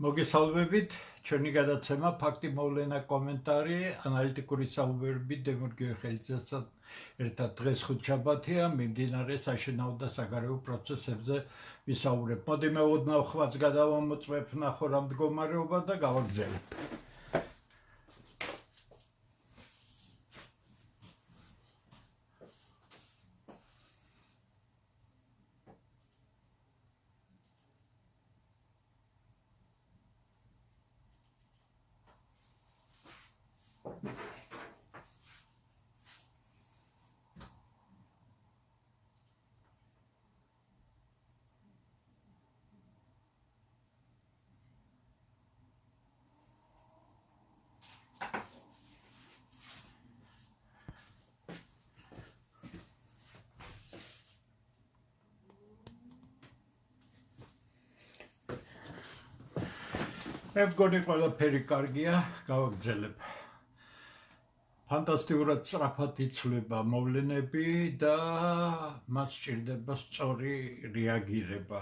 მოგესალმებით, ჩვენი გადაცემა ფაქტი მოვლენა კომენტარი ანალიტიკური საუბარები დემურ გიორგიძესთან ერთად დღეს ხუთშაბათია მიმდინარე საშინაო და საგარეო პროცესებზე ვისაუბრებ. მოდი მე ოდნავ ხვაც გადავამოწმებ ნახო რა მდგომარეობა და გავაგრძელებ. მე მგონი ყველაფერი კარგია, გავაგრძელებ. ფანტასტიკურად სწრაფად იცვლება მოვლენები და მას სჭირდება სწორი რეაგირება.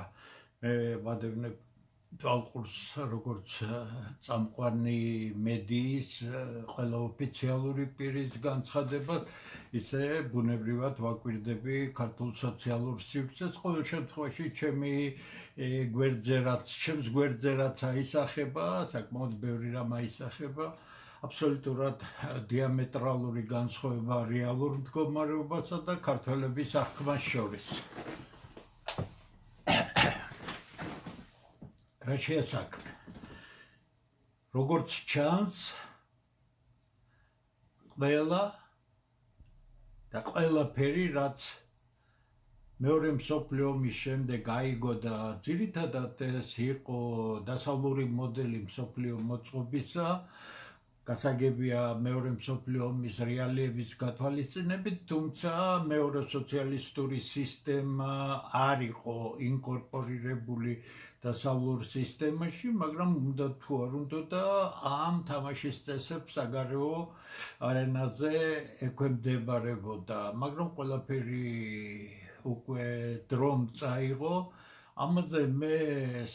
მე ვადევნებ დალყურს როგორც წამყვანი მედიის ყველა ოფიციალური პირის განცხადებას, ისე ბუნებრივად ვაკვირდები ქართულ სოციალურ სივრცეს. ყოველ შემთხვევაში ჩემს გვერდზე რაც აისახება, საკმაოდ ბევრი რამ აისახება, აბსოლუტურად დიამეტრალური განსხვავება რეალურ მდგომარეობასა და ქართველების აღქმას შორის. რა შეასაქმე? როგორც ჩანს, ყველაფერი რაც მეორე მსოფლიო ომის შემდეგ აიგო და ძირითადად ეს იყო დასავლური მოდელი მსოფლიო მოწყობისა, გასაგებია მეორე მსოფლიო ომის რეალიების გათვალისწინებით, თუმცა მეორე სოციალისტური სისტემა არ იყო ინკორპორირებული დასავლურ სისტემაში, მაგრამ უნდა თუ არ უნდა ამ თამაშის წესებს საგარეო არენაზე ექვემდებარებოდა, მაგრამ ყველაფერი უკვე დრომ წაიღო. ამაზე მე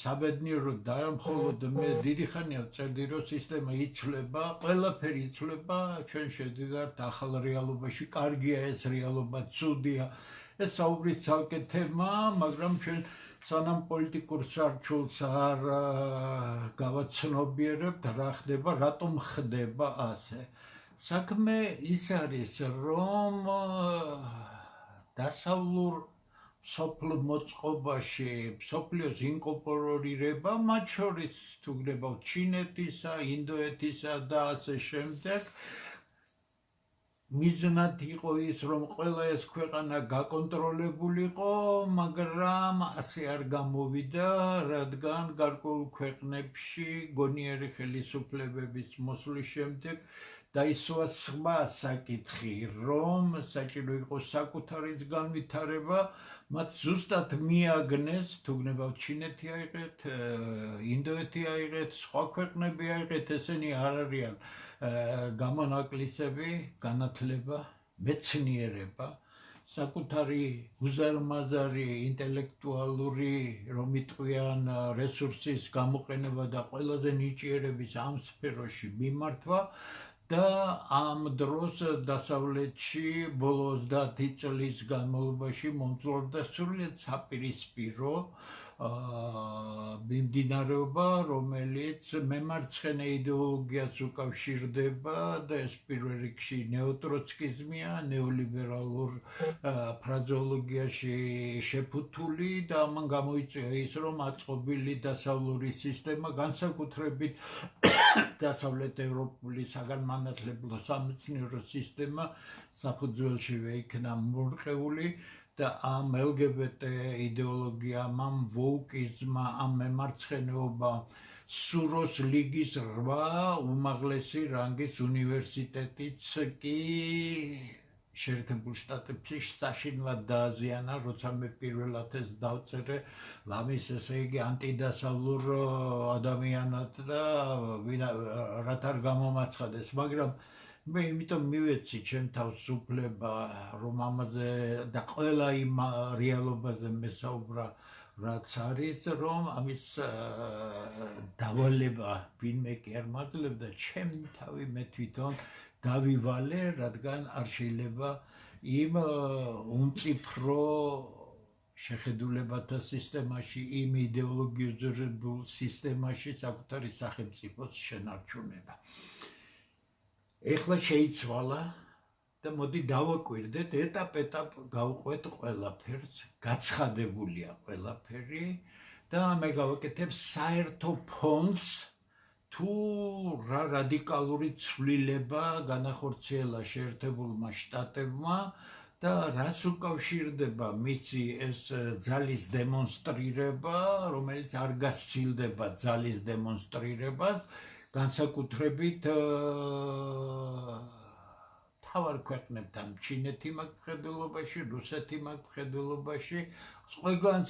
საბედნიეროდ და მხოლოდ მე დიდი ხანია ვწერდი, რომ სისტემა იცვლება, ყველაფერი იცვლება, ჩვენ შევდივართ ახალ რეალობაში, კარგია ეს რეალობა, ცუდია. ეს საუბრის ცალკე თემა, მაგრამ ჩვენ სანამ პოლიტიკურ სარჩულს არ გავაცნობიერებთ, რა ხდება, რატომ ხდება ასე. საქმე ის არის, რომ დასავლურ სოფლ მოწყობაში მსოფლიოს ინკორპორირება, მათ შორის თუ გნებავთ ჩინეთისა, ინდოეთისა და ასე შემდეგ, მიზნად იყო ის, რომ ყველა ეს ქვეყანა გაკონტროლებულიყო, მაგრამ ასე არ გამოვიდა, რადგან გარკვეულ ქვეყნებში გონიერი ხელისუფლებების მოსვლის შემდეგ დაისვა სხვა საკითხი, რომ საჭირო იყო საკუთარი განვითარება, მათ ზუსტად მიაგნეს, თუ გნებავთ ჩინეთი აიღეთ, ინდოეთი აიღეთ, სხვა ქვეყნები აიღეთ, ესენი არ არიან გამონაკლისები, განათლება, მეცნიერება, საკუთარი უზარმაზარი ინტელექტუალური, რომ იტყვიან რესურსის გამოყენება და ყველაზე ნიჭიერების ამ სფეროში მიმართვა და ამ დროს დასავლეთში ბოლო 30 წლის განმავლობაში მომძლავრდა სრულიად საპირისპირო მიმდინარეობა, რომელიც მემარცხენე იდეოლოგიას უკავშირდება და ეს პირველ რიგში ნეოტროცკიზმია, ნეოლიბერალურ ფრაზეოლოგიაში შეფუთული და ამან გამოიწვია ის, რომ აწყობილი დასავლური სისტემა, განსაკუთრებით დასავლეთ ევროპული საგანმანათლებლო სამეცნიერო სისტემა საფუძველშივე იქნა მორყეული და ამ LGBT იდეოლოგიამ, ამ ვოუკიზმა, ამ მემარცხენეობა სუროს ლიგის 8 უმაღლესი რანგის უნივერსიტეტიც კი შეერთებულ შტატებში საშინლად დააზიანა, როცა მე პირველად ეს დავწერე, ლამის ესე იგი ანტიდასავლურ ადამიანად და რაც არ გამომაცხადეს, მაგრამ მე იმიტომ მივეცი ჩემ თავს უფლება, რომ ამაზე და ყველა იმ რეალობაზე მესაუბრა, რაც არის, რომ ამის დავალება ვინმე კი არ მაძლევდა, ჩემი თავი მე თვითონ დავივალე, რადგან არ შეიძლება იმ უმწიფრო შეხედულებათა სისტემაში, იმ იდეოლოგიზებულ სისტემაში საკუთარი სახელმწიფოს შენარჩუნება. ეხლა შეიცვალა და მოდი დავაკვირდეთ, ეტაპ-ეტაპ გავყვეთ ყველაფერს, გაცხადებულია ყველაფერი და მე გავაკეთებ საერთო ფონდს თუ რა რადიკალური ცვლილება განახორციელა შეერთებულმა შტატებმა და რას უკავშირდება მისი ეს ძალის დემონსტრირება, რომელიც არ გასცილდება ძალის დემონსტრირებას, განსაკუთრებით თავარ ქვეყნებთან, ჩინეთი მაქვს მხედველობაში, რუსეთი მაქვს მხედველობაში,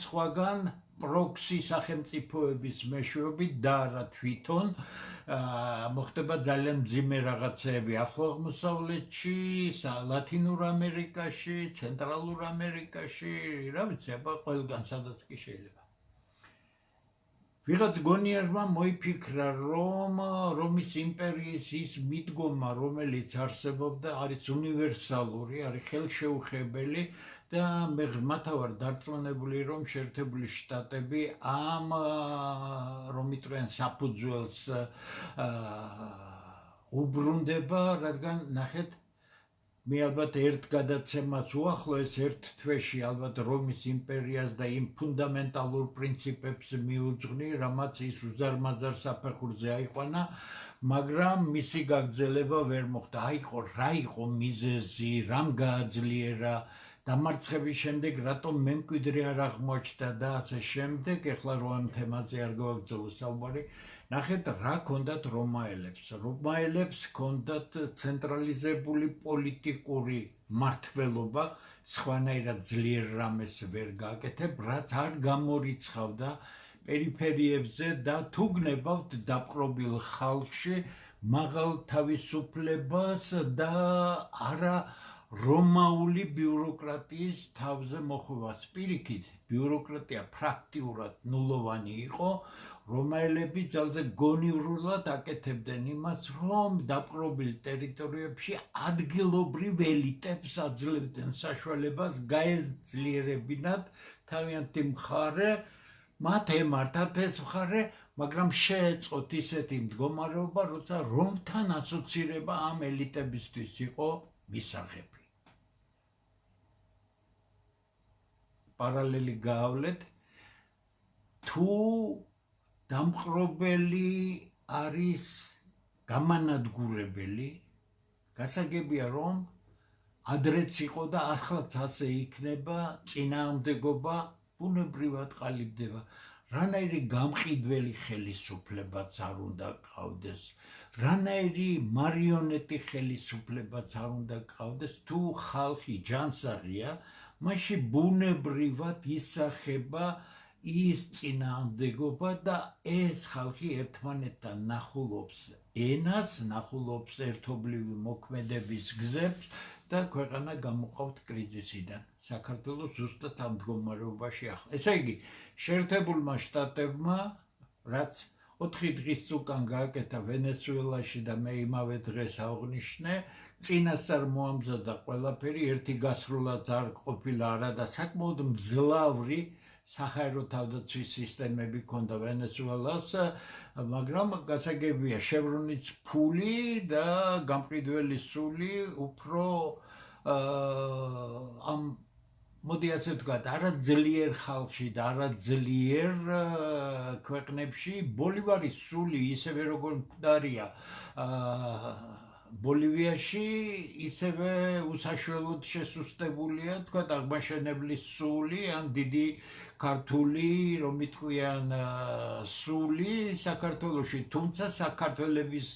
სხვაგან პროქსი სახელმწიფოების მეშვეობით და არა თვითონ მოხდება ძალიან მძიმე რაღაცეები ახლო აღმოსავლეთში, ლათინურ ამერიკაში, ცენტრალურ ამერიკაში, რა ვიცი, აბა ყველგან სადაც კი შეიძლება. ვიღაც გონიერმა მოიფიქრა, რომ რომის იმპერიის ის მიდგომა, რომელიც არსებობდა, არის უნივერსალური, არის ხელშეუხებელი და მე ღრმათა ვარ დარწმუნებული, რომ შეერთებული შტატები ამ რომ იტყვიან საფუძველს უბრუნდება, რადგან ნახეთ, მე ალბათ ერთ გადაცემას უახლოეს ერთ თვეში ალბათ რომის იმპერიას და იმ ფუნდამენტალურ პრინციპებს მიუძღვნი, რამაც ის უზარმაზარ საფეხურზე აიყვანა, მაგრამ მისი გაგრძელება ვერ მოხდა. რა იყო მიზეზი, რამ გააძლიერა, დამარცხების შემდეგ რატომ მემკვიდრე არ აღმოჩნდა და ასე შემდეგ, ეხლა რო ამ თემაზე არ გავაგრძელო საუბარი. ნახეთ, რა ჰქონდათ რომაელებს. რომაელებს ჰქონდათ ცენტრალიზებული პოლიტიკური მმართველობა, სხვანაირად ძლიერ რამეს ვერ გააკეთებ, რაც არ გამორიცხავდა პერიფერიებზე და თუ გნებავთ დაპყრობილ ხალხში მაღალ თავისუფლებას და არა რომაული ბიუროკრატიის თავზე მოხვევას. პირიქით, ბიუროკრატია პრაქტიულად ნულოვანი იყო, რომაელები ძალზე გონივრულად აკეთებდნენ იმას, რომ დაპყრობილ ტერიტორიებში ადგილობრივ ელიტებს აძლევდნენ საშუალებას გაეძლიერებინათ თავიანთი მხარე, მათ ემართათ ეს მხარე, მაგრამ შეეწყოთ ისეთი მდგომარეობა, როცა რომთან ასოცირება ამ ელიტებისთვის იყო მისაღები. პარალელი გაავლეთ, თუ დამპყრობელი არის გამანადგურებელი, გასაგებია, რომ ადრეც იყო და ახლაც ასე იქნება, წინააღმდეგობა ბუნებრივად ყალიბდება. რანაირი გამყიდველი ხელისუფლებაც არ უნდა გყავდეს, რანაირი მარიონეტი ხელისუფლებაც არ უნდა გყავდეს, თუ ხალხი ჯანსაღია, მაშინ ბუნებრივად ისახება ის წინააღმდეგობა და ეს ხალხი ერთმანეთთან ნახულობს ენას, ნახულობს ერთობლივი მოქმედების გზებს და ქვეყანა გამოყავთ კრიზისიდან. საქართველოს ზუსტად ამ მდგომარეობაში ახლა. ესე იგი, შეერთებულმა შტატებმა, რაც 4 დღის უკან გააკეთა ვენესუელაში და მე იმავე დღეს აღვნიშნე, წინასწარ მოამზადა ყველაფერი, ერთი გასრულად არ ყოფილა არა და საკმაოდ მძლავრი საჰაერო თავდაცვის სისტემები ჰქონდა ვენესუელას, მაგრამ გასაგებია, შევრონის ფული და გამყიდველი სული უფრო ამ მოდი ასე ვთქვათ, არა ძლიერ ხალხში და არა ძლიერ ქვეყნებში ბოლივარის სული ისევე როგორ მკვდარია ბოლივიაში, ისევე უსაშველოდ შესუსტებულია, თქვათ, აღმაშენებლის სული ან დიდი ქართული, რომ იტყვიან სული საქართველოში, თუმცა საქართველების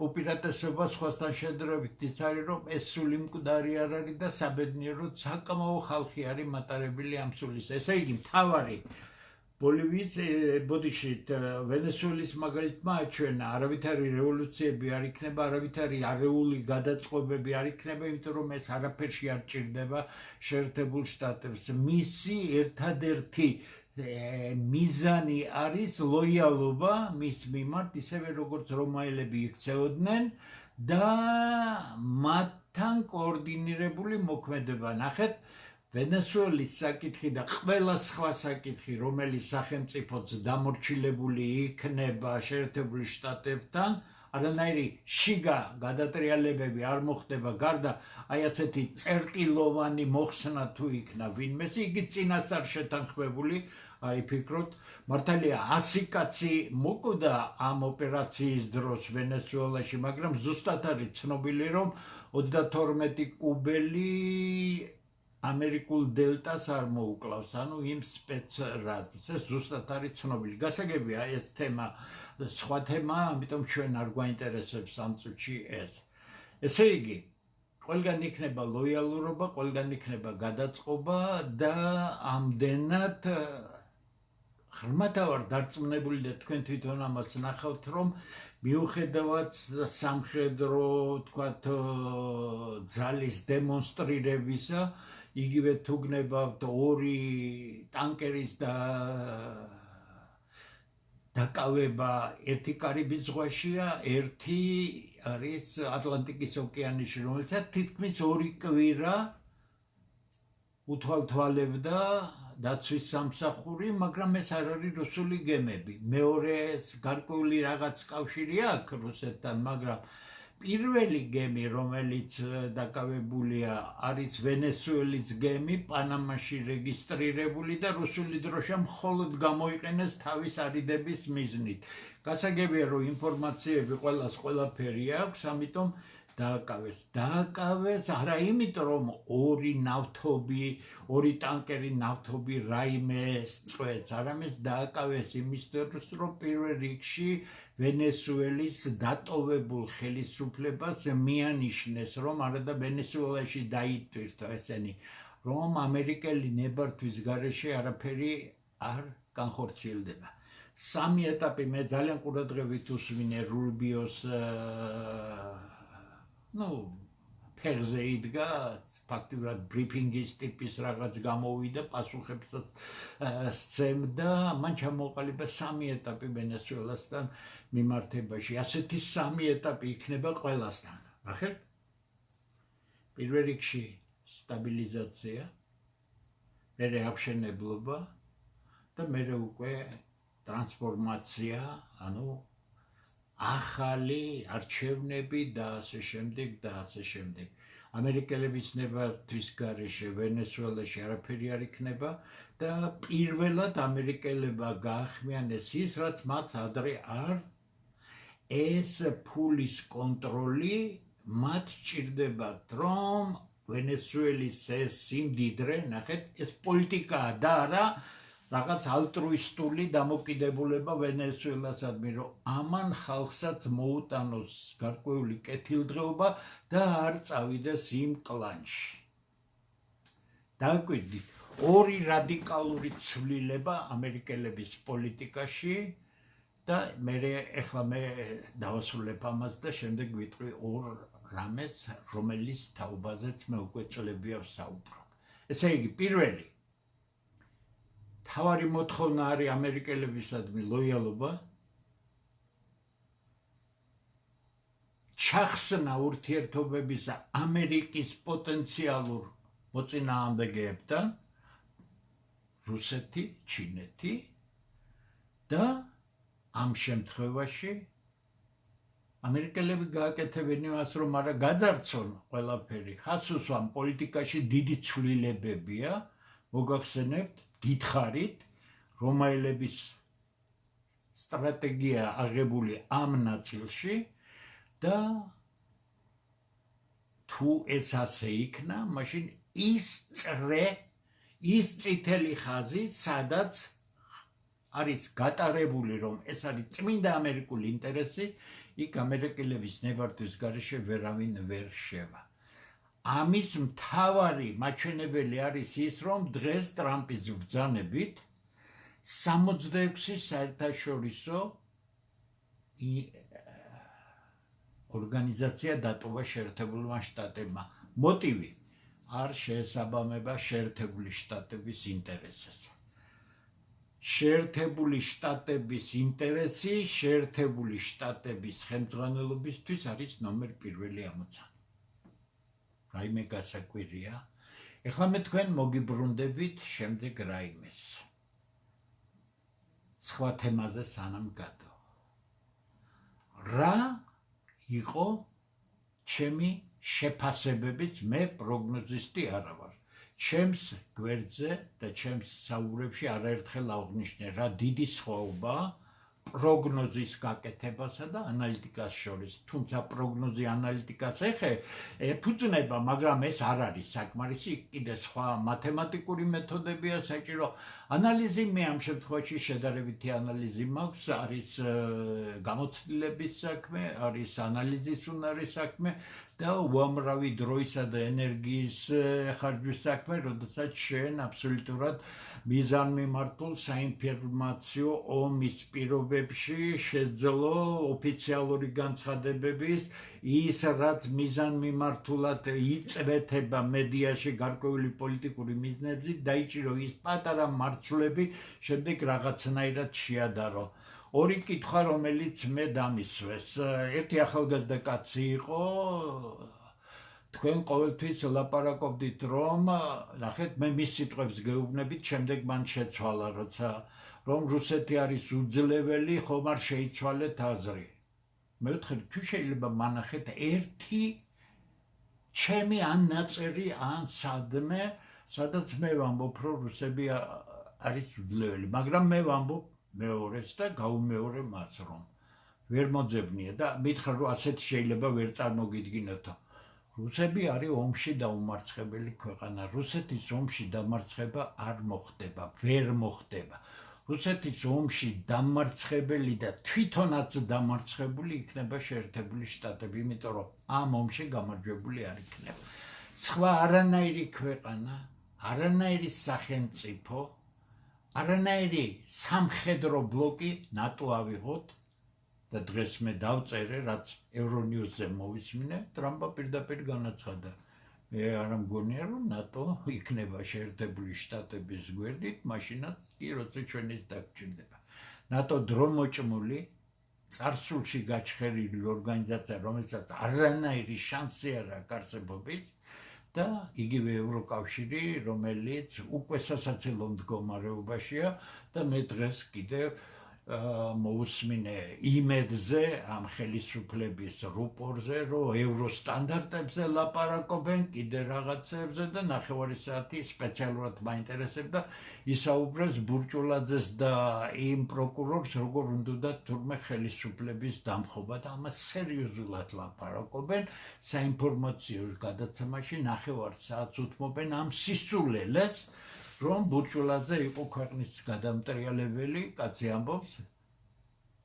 უპირატესობა სხვასთან შედარებით ის არის, რომ ეს სული მკვდარი არ არის და საბედნიეროდ საკმაო ხალხი არის მატარებელი ამ სულის. ესე იგი, მთავარი ბოლივიის, ბოდიშით, ვენესუელის მაგალითმა აჩვენა, არავითარი რევოლუციები არ იქნება, არავითარი არეული გადაწყობები არ იქნება, იმიტომ რომ ეს არაფერში არ ჭირდება შეერთებულ შტატებს. მისი ერთადერთი მიზანი არის ლოიალობა მის მიმართ, ისევე როგორც რომაელები იქცეოდნენ და მათთან კოორდინირებული მოქმედება. ნახეთ, ვენესუელის საკითხი და ყველა სხვა საკითხი, რომელიც სახელმწიფოც დამორჩილებული იქნება შეერთებული შტატებთან, არანაირი შიგა გადატრიალებები არ მოხდება, გარდა აი ასეთი წერტილოვანი მოხსნა თუ იქნა ვინმეს, იგი წინასწარ შეთანხმებული, აი ფიქრობთ, მართალია 100 კაცი მოკვდა ამ ოპერაციის დროს ვენესუელაში, მაგრამ ზუსტად არის ცნობილი, რომ 32 კუბელი ამერიკულ დელტას არ მოუკლავს, ანუ იმ სპეცრადს, ეს ზუსტად არის ცნობილი. გასაგებია ეს თემა, სხვა თემაა, ამიტომ ჩვენ არ გვაინტერესებს ამ წუთში ეს. ესე იგი, ყველგან იქნება ლოიალურობა, ყველგან იქნება გადაწყობა და ამდენად ღრმათა ვარ დარწმუნებული და თქვენ თვითონ ამას ნახავთ, რომ მიუხედავად სამხედრო, თქვათ, ძალის დემონსტრირებისა, იგივე თუ გნებავთ 2 ტანკერის დაკავება, ერთი კარიბის ზღვაშია, ერთი არის ატლანტიკის ოკეანეში, რომელსაც თითქმის 2 კვირა უთვალთვალებდა დაცვის სამსახური, მაგრამ ეს არ არის რუსული გემები. მეორე გარკვეული რაღაც კავშირი აქვს რუსეთთან, მაგრამ პირველი გემი, რომელიც დაკავებულია, არის ვენესუელის გემი, პანამაში რეგისტრირებული და რუსული დროშა მხოლოდ გამოიყენეს თავის არიდების მიზნით. გასაგებია, რომ ინფორმაციები ყველას ყველაფერი აქვს, ამიტომ დააკავეს. დააკავეს არა იმიტომ, რომ 2 ნავთობი, 2 ტანკერი ნავთობი რაიმეს წვეთს, არამედ დააკავეს იმისთვის, რომ პირველ რიგში ვენესუელის დატოვებულ ხელისუფლებას მიანიშნეს, რომ არადა ვენესუელაში დაიტვირთო ესენი, რომ ამერიკელი ნებართვის გარეშე არაფერი არ განხორციელდება. 3 ეტაპი მე ძალიან ყურადღებით უსვინე რუბიოს ფერზე იდგა, ფაქტიურად ბრიფინგის ტიპის რაღაც გამოვიდა, პასუხებსაც სცემდა, მან ჩამოყალიბა 3 ეტაპი ვენესუელასთან მიმართებაში. ასეთი 3 ეტაპი იქნება ყველასთან. ნახეთ? პირველ რიგში სტაბილიზაცია, მერე აღშენებლობა და მერე უკვე ტრანსფორმაცია, ანუ ახალი არჩევნები და ასე შემდეგ და ასე შემდეგ. ამერიკელების ნებართვის გარეშე ვენესუელაში არაფერი არ იქნება და პირველად ამერიკელებმა გაახმიანეს ის, რაც მათ ადრე არ, ეს ფულის კონტროლი, მათ ჭირდებათ, რომ ვენესუელის ეს სიმდიდრე, ნახეთ, ეს პოლიტიკაა და არა რაღაც ალტრუისტული დამოკიდებულება ვენესუელასადმი, რომ ამან ხალხსაც მოუტანოს გარკვეული კეთილდღეობა და არ წავიდეს იმ კლანში. დააკვირდით, 2 რადიკალური ცვლილება ამერიკელების პოლიტიკაში და ეხლა მე დავასრულებ ამას და შემდეგ ვიტყვი 2 რამეს, რომელიც თაობაზეც მე უკვე წლებია ვსაუბრობ. ესე იგი, პირველი თავარი მოთხოვნა არის ამერიკელებისადმი ლოიალობა, ჩახსნა ურთიერთობებისა ამერიკის პოტენციალურ მოწინააღმდეგეებთან, რუსეთი, ჩინეთი და ამ შემთხვევაში ამერიკელები გააკეთებენ იმას, რომ არა გაძარცონ ყველაფერი, ხას უსვამ პოლიტიკაში დიდი ცვლილებებია, მოგახსენებთ, გითხარით, რომაელების სტრატეგია აღებული ამ ნაწილში და თუ ეს ასე იქნა, მაშინ ის წითელი ხაზი, სადაც არის გატარებული, რომ ეს არის წმინდა ამერიკული ინტერესი, იქ ამერიკელების ნებართვის გარეშე ვერავინ ვერ შევა. ამის მთავარი მაჩვენებელი არის ის, რომ დღეს ტრამპის ბრძანებით 66 საერთაშორისო ორგანიზაცია დატოვა შეერთებულმა შტატებმა. მოტივი არ შეესაბამება შეერთებული შტატების ინტერესებს. შეერთებული შტატების ინტერესი შეერთებული შტატების ხელმძღვანელობისთვის არის ნომერ პირველი ამოცანა. რაიმე გასაკვირია. ეხლა მე თქვენ მოგიბრუნდებით შემდეგ რაიმეს. სხვა თემაზე სანამ გადავ. რა იყო ჩემი შეფასებებით, მე პროგნოზისტი არა ვარ. ჩემს გვერდზე და ჩემს საუბრებში არაერთხელ აღვნიშნე, რა დიდი სხვაობაა პროგნოზის გაკეთებასა და ანალიტიკას შორის. თუმცა პროგნოზი ანალიტიკას ეფუძნება, მაგრამ ეს არ არის საკმარისი, კიდე სხვა მათემატიკური მეთოდებია საჭირო. ანალიზი მე ამ შემთხვევაში შედარებითი ანალიზი მაქვს, არის გამოცდილების საქმე, არის ანალიზის უნარის საქმე და უამრავი დროისა და ენერგიის ხარჯვის საქმე, როდესაც შენ აბსოლუტურად მიზანმიმართულ საინფორმაციო ომის პირობებში შეძლო ოფიციალური განცხადებების ის, რაც მიზანმიმართულად იწვეთება მედიაში გარკვეული პოლიტიკური მიზნებით, დაიჭირო ის პატარა მარცვლები, შემდეგ რაღაცნაირად შეადარო. ორი კითხვა, რომელიც მე დამისვეს. ერთი ახალგაზრდა კაცი იყო, თქვენ ყოველთვის ლაპარაკობდით, რომ ნახეთ, მე მის სიტყვებს გეუბნებით, შემდეგ მან შეცვალა, როცა რომ რუსეთი არის უძლეველი, ხომ არ შეიცვალეთ აზრი. მე ვთქვი, თუ შეიძლება მანახეთ ერთი ჩემი ან ნაწერი, ან სადმე, სადაც მე ვამბობ, რომ რუსები არის უძლეველი, მაგრამ მე ვამბობ მეორეს და გავუმეორე მას, რომ ვერ მოძებნია და მითხრა, რომ ასეთი შეიძლება ვერ წარმოგიდგინოთო. რუსები არის ომში დაუმარცხებელი ქვეყანა. რუსეთის ომში დამარცხება არ მოხდება, ვერ მოხდება. რუსეთის ომში დამარცხებელი და თვითონაც დამარცხებული იქნება შეერთებული შტატები, იმიტომ რომ ამ ომში გამარჯვებული არ იქნება. სხვა არანაირი ქვეყანა, არანაირი სახელმწიფო, არანაირი სამხედრო ბლოკი ნატო ავიღოთ და დღეს მე დავწერე, რაც ევრონიუსზე მოვისმინე, ტრამპმა პირდაპირ განაცხადა. მე არ მგონია, რომ ნატო იქნება შეერთებული შტატების გვერდით, მაშინაც კი როცა ჩვენიც დაგჭირდება. ნატო დრომოჭმული, წარსულში გაჩხერილი ორგანიზაცია, რომელსაც არანაირი შანსი არ აქვს არსებობის და იგივე ევროკავშირი, რომელიც უკვე სასაცილო მდგომარეობაშია და მე დღეს კიდევ მოусმინე იმედზე ამ ხელისუფლების რუპორზე, რომ ევროსტანდარტებზე ლაპარაკობენ, კიდე რაღაცებზე და ნახევარი საათი სპეციალურად მაინტერესებდა ისაუბრეს ბურჭულაძეს და იმ პროკურორს, როგორ უნდათ თურმე ხელისუფლების დამხობა და ამას სერიოზულად ლაპარაკობენ, საინფორმაციო გადაცემაში ნახევარ საათს უთმობენ ამ სისულელეს, რომ ბურჭულაძე იყო ქვეყნის გადამტრიალებელი, კაცი ამბობს,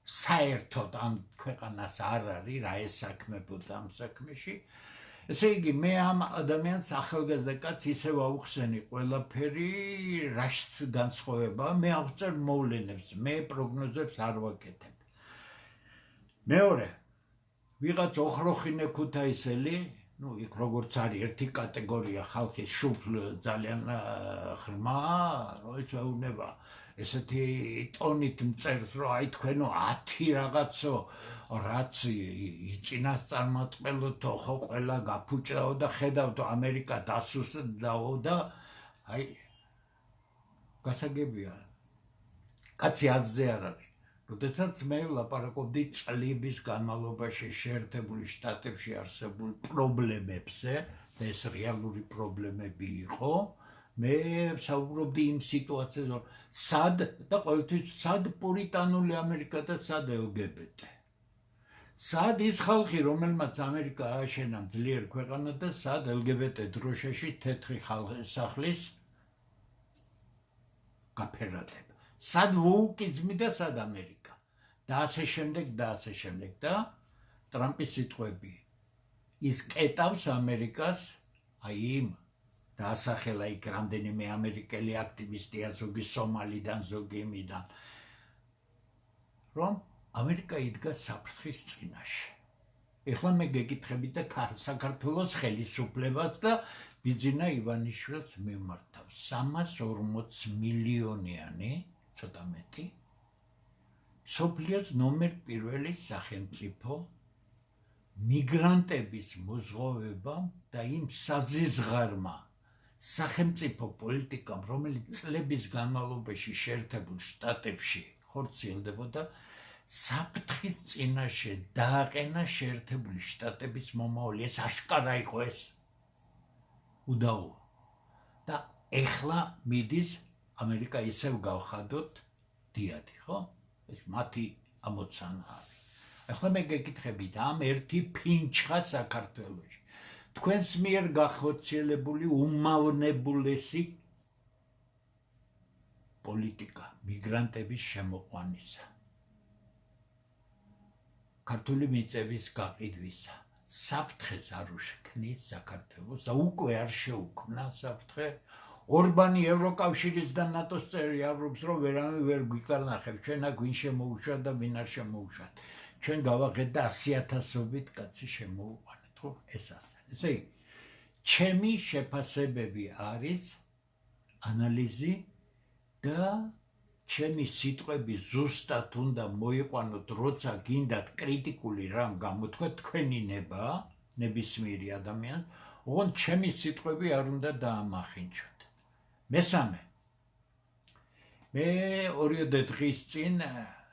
საერთოდ ამ ქვეყანას არ არის რა ესაქმებოდა ამ საქმეში. ესე იგი, მე ამ ადამიანს ახალგაზრდა კაცს ისევ აუხსენი ყველაფერი, რაშიც განსხვავება, მე ავწერ მოვლენებს, მე პროგნოზებს არ ვაკეთებ. მეორე, ვიღაც ოხროხინე ქუთაისელი, იქ როგორც არის ერთი კატეგორია ხალხის შუბლ ძალიან ღრმა, რომელიც ეუბნება ესეთი ტონით მწერს, რომ აი თქვენო 10 რაღაცო რაც იწინასწარმატყველოთო, ხო ყველა გაფუჭდაო და ხედავთო ამერიკა დასუსტდაო და აი გასაგებია. კაცი აზზე არ არის. როდესაც მე ლაპარაკობდი წლების განმავლობაში შეერთებული შტატებში არსებულ პრობლემებზე და ეს რეალური პრობლემები იყო, მე საუბრობდი იმ სიტუაციაზე, რომ სად და ყოველთვის სად პურიტანული ამერიკა და სად LGBT. სად ის ხალხი, რომელმაც ამერიკა ააშენა ძლიერ ქვეყანა და სად LGBT დროშაში თეთრი სახლის გაფერადება. სად ვოუკიზმი და სად ამერიკა. და ასე შემდეგ და ასე შემდეგ და ტრამპის სიტყვები ის კეტავს ამერიკას, აი იმ დაასახელა იქ რამდენიმე ამერიკელი აქტივისტია, ზოგი სომალიდან, ზოგი იმიდან, რომ ამერიკა იდგა საფრთხის წინაშე. ეხლა მე გეკითხებით და საქართველოს ხელისუფლებას და ბიძინა ივანიშვილს მიმართავს 340 მილიონიანი ცოტა მეტი მსოფლიოს ნომერ პირველი სახელმწიფო მიგრანტების მოზღვავებამ და იმ საზიზღარმა სახელმწიფო პოლიტიკამ, რომელიც წლების განმავლობაში შეერთებულ შტატებში ხორციელდებოდა, საფრთხის წინაშე დააყენა შეერთებული შტატების მომავალი. ეს აშკარა იყო ეს უდაო. და ეხლა მიდის ამერიკა ისევ გავხადოთ დიადი, ხო? ეს მათი ამოცანა არის. ეხლა მე გეკითხებით ამ ერთი ფინჩხა საქართველოში. თქვენს მიერ გახორციელებული უმავნებულესი პოლიტიკა მიგრანტების შემოყვანისა. ქართული მიწების გაყიდვისა. საფრთხეს არ უშექმნის საქართველოს და უკვე არ შეუქმნა საფრთხე. ორბანი ევროკავშირის და ნატოს წევრი ამბობს, რომ ვერავინ ვერ გვიკარნახებს, ჩვენ აქ ვინ შემოუშვა და ვინ არ შემოუშვა. ჩვენ გავაღეთ და 100,000-ობით კაცი შემოუყვანეთ, ხო? ეს ასე. ესე იგი, ჩემი შეფასებები არის ანალიზი და ჩემი სიტყვები ზუსტად უნდა მოიყვანოთ, როცა გინდათ კრიტიკული რამ გამოთქვათ, თქვენი ნება, ნებისმიერი ადამიანი, ოღონდ ჩემი სიტყვები არ უნდა დაამახინჯოთ. მესამე, მე 2 დღის წინ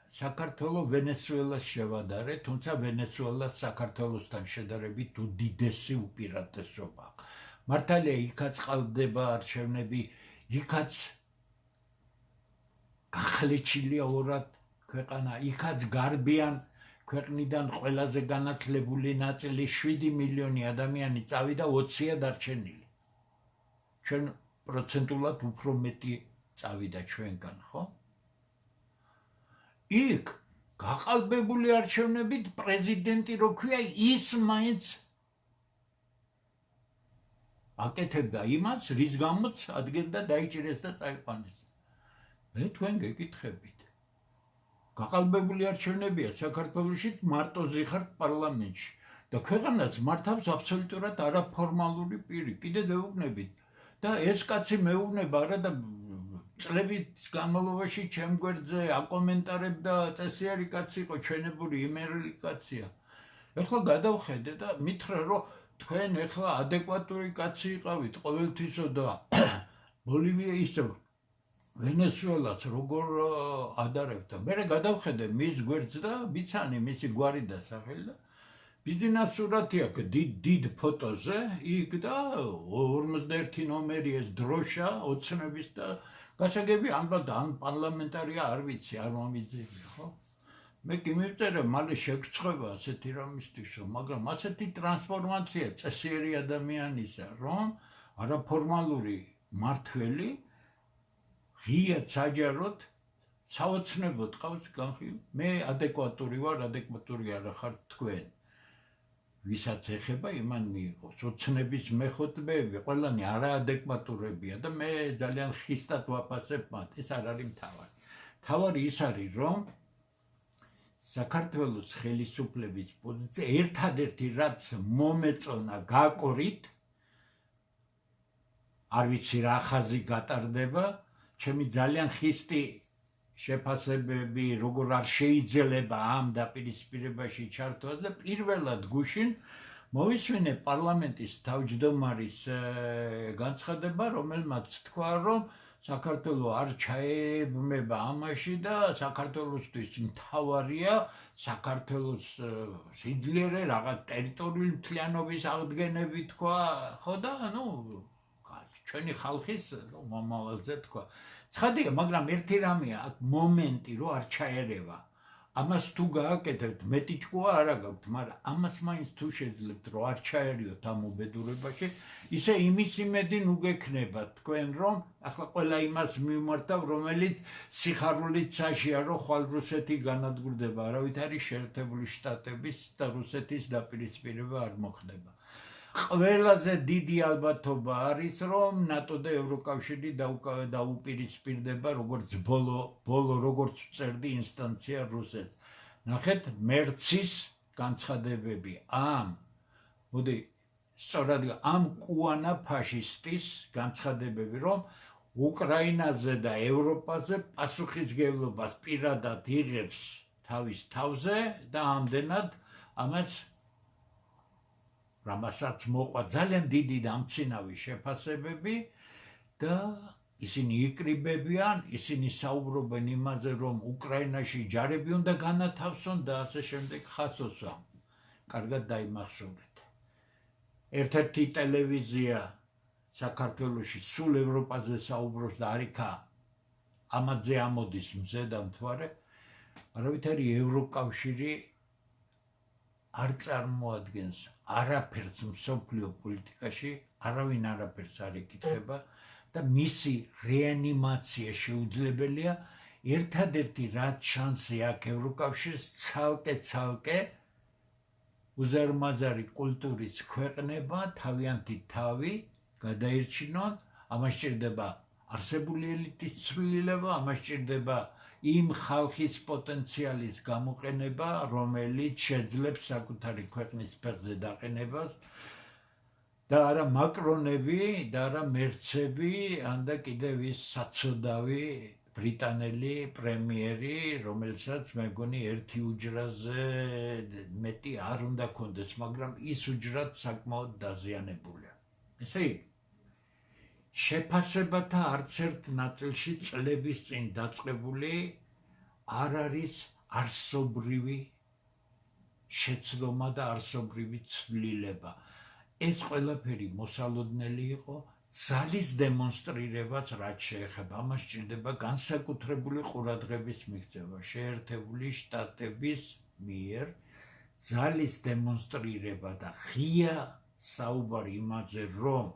საქართველოს ვენესუელას შევადარე, თუმცა ვენესუელას საქართველოსთან შედარებით უდიდესი უპირატესობა აქვს. მართალია, იქაც ყალბდება არჩევნები, იქაც გახლეჩილია ორად ქვეყანა, იქაც გარბიან ქვეყნიდან ყველაზე განათლებული ნაწილი 7 მილიონი ადამიანი წავიდა, 20-ია დარჩენილი. ჩვენ პროცენტულად უფრო მეტი წავიდა ჩვენგან, ხო? იქ გაყალბებული არჩევნებით პრეზიდენტი რო ქვია, ის მაინც აკეთებდა იმას, რის გამოც ადგენდა დაიჭირეს და წაიყვანეს. მე თქვენ გეკითხებით. გაყალბებული არჩევნებია საქართველოში, მარტოზე ხართ პარლამენტში და ქვეყანას მართავს აბსოლუტურად არაფორმალური პირი. კიდე გეუბნებით და ეს კაცი მეუბნება არა და წლების განმავლობაში ჩემ გვერდზე აკომენტარებდა, წესიერი კაცი იყო, ჩვენებური იმერელი კაცია. ეხლა გადავხედე და მითხრა, რომ თქვენ ეხლა ადეკვატური კაცი იყავით ყოველთვისო და ბოლივია ისევ ვენესუელას როგორ ადარებთ. მე გადავხედე მის გვერდს და ვიცანი მისი გვარი და სახელი და ბიზნეს სურათი აქვს დიდ ფოტოზე იქ და 51 ნომერი ეს დროშა ოცნების და გასაგები ალბათ ამ პარლამენტარია არ ვიცი, არ მომიძებია, ხო? მე კი მივწერე მალე შეგრცხვება ასეთი რამისთვის, მაგრამ ასეთი ტრანსფორმაცია წესიერი ადამიანისა, რომ არაფორმალური მართველი ღია საჯაროდ საოცნებოდ ყავს განხილვა. მე ადეკვატური ვარ, ადეკვატური არა ხარ თქვენ. ვისაც ეხება იმან მიიღოს. ოცნების მეხუთბეები ყველანი არაადეკვატურებია და მე ძალიან ხისტად ვაფასებ მათ. ეს არ არის მთავარი. მთავარი ის არის, რომ საქართველოს ხელისუფლების პოზიცია ერთადერთი რაც მომეწონა გაკვრით, არ ვიცი რა ხაზი გატარდება, ჩემი ძალიან ხისტი შეფასებები როგორ არ შეიძლება ამ დაპირისპირებაში ჩართვას და პირველად გუშინ მოვისმინე პარლამენტის თავმჯდომარის განცხადება, რომელმაც თქვა, რომ საქართველოს არ ჩაებმება ამაში და საქართველოსთვის მთავარია საქართველოს სიძლიერე რაღაც ტერიტორიული მთლიანობის აღდგენები თქვა, ხო და ჩვენი ხალხის მომავალზე თქვა. ცხადია, მაგრამ ერთი რამეა აქ მომენტი, რომ არ ჩაერევა. ამას თუ გააკეთებთ, მეტი ჭკუა არ აგაქვთ, მაგრამ ამას მაინც თუ შეძლებთ, რომ არ ჩაერიოთ ამ უბედურებაში, ისე იმის იმედი ნუ გექნებათ თქვენ, რომ ახლა ყველა იმას მიმართავ, რომელიც სიხარულით საშია, რომ ხვალ რუსეთი განადგურდება, არავითარი შეერთებული შტატების და რუსეთის დაპირისპირება არ მოხდება. ყველაზე დიდი ალბათობა არის, რომ ნატო და ევროკავშირი დაუპირისპირდება, როგორც ბოლო როგორც წერდი ინსტანცია რუსეთს. ნახეთ, მერცის განცხადებები სწორად ამ კუანა ფაშისტის განცხადებები, რომ უკრაინაზე და ევროპაზე პასუხისმგებლობას პირადად იღებს თავის თავზე და ამდენად ამას რამასაც მოყვა ძალიან დიდი დამცინავი შეფასებები და ისინი იკრიბებიან, ისინი საუბრობენ იმაზე, რომ უკრაინაში ჯარები უნდა განათავსონ და ასე შემდეგ ხასოსა. კარგად დაიმახსოვრეთ. ერთ-ერთი ტელევიზია საქართველოში სულ ევროპაზე საუბრობს და არიქა ამაზე ამოდის მზე და მთვარე, არავითარი ევროკავშირი არ წარმოადგენს არაფერს მსოფლიო პოლიტიკაში, არავინ არაფერს არ იკითხება და მისი რეანიმაცია შეუძლებელია. ერთადერთი რაც შანსი აქვს ევროკავშირს ცალკე უზარმაზარი კულტურის ქვეყნება თავიანთი თავი გადაირჩინონ, ამას სჭირდება არსებული ელიტის ცვლილება, ამას სჭირდება იმ ხალხის პოტენციალის გამოყენება, რომელიც შეძლებს საკუთარი ქვეყნის ფერზე დაყენებას და არა მაკრონები და არა მერცები, ანდა კიდევ ის საცოდავი ბრიტანელი პრემიერი, რომელსაც მე მგონი ერთი უჯრაზე მეტი არ უნდა კონდეს, მაგრამ ის უჯრად საკმაოდ დაზიანებულია. ესე იგი, შეფასებათა არც ერთ ნაწილში წლების წინ დაწყებული არ არის არსობრივი შეცდომა და არსობრივი ცვლილება. ეს ყველაფერი მოსალოდნელი იყო ძალის დემონსტრირებას რაც შეეხება. ამას სჭირდება განსაკუთრებული ყურადღების მიღწევა შეერთებული შტატების მიერ ძალის დემონსტრირება და ღია საუბარი იმაზე, რომ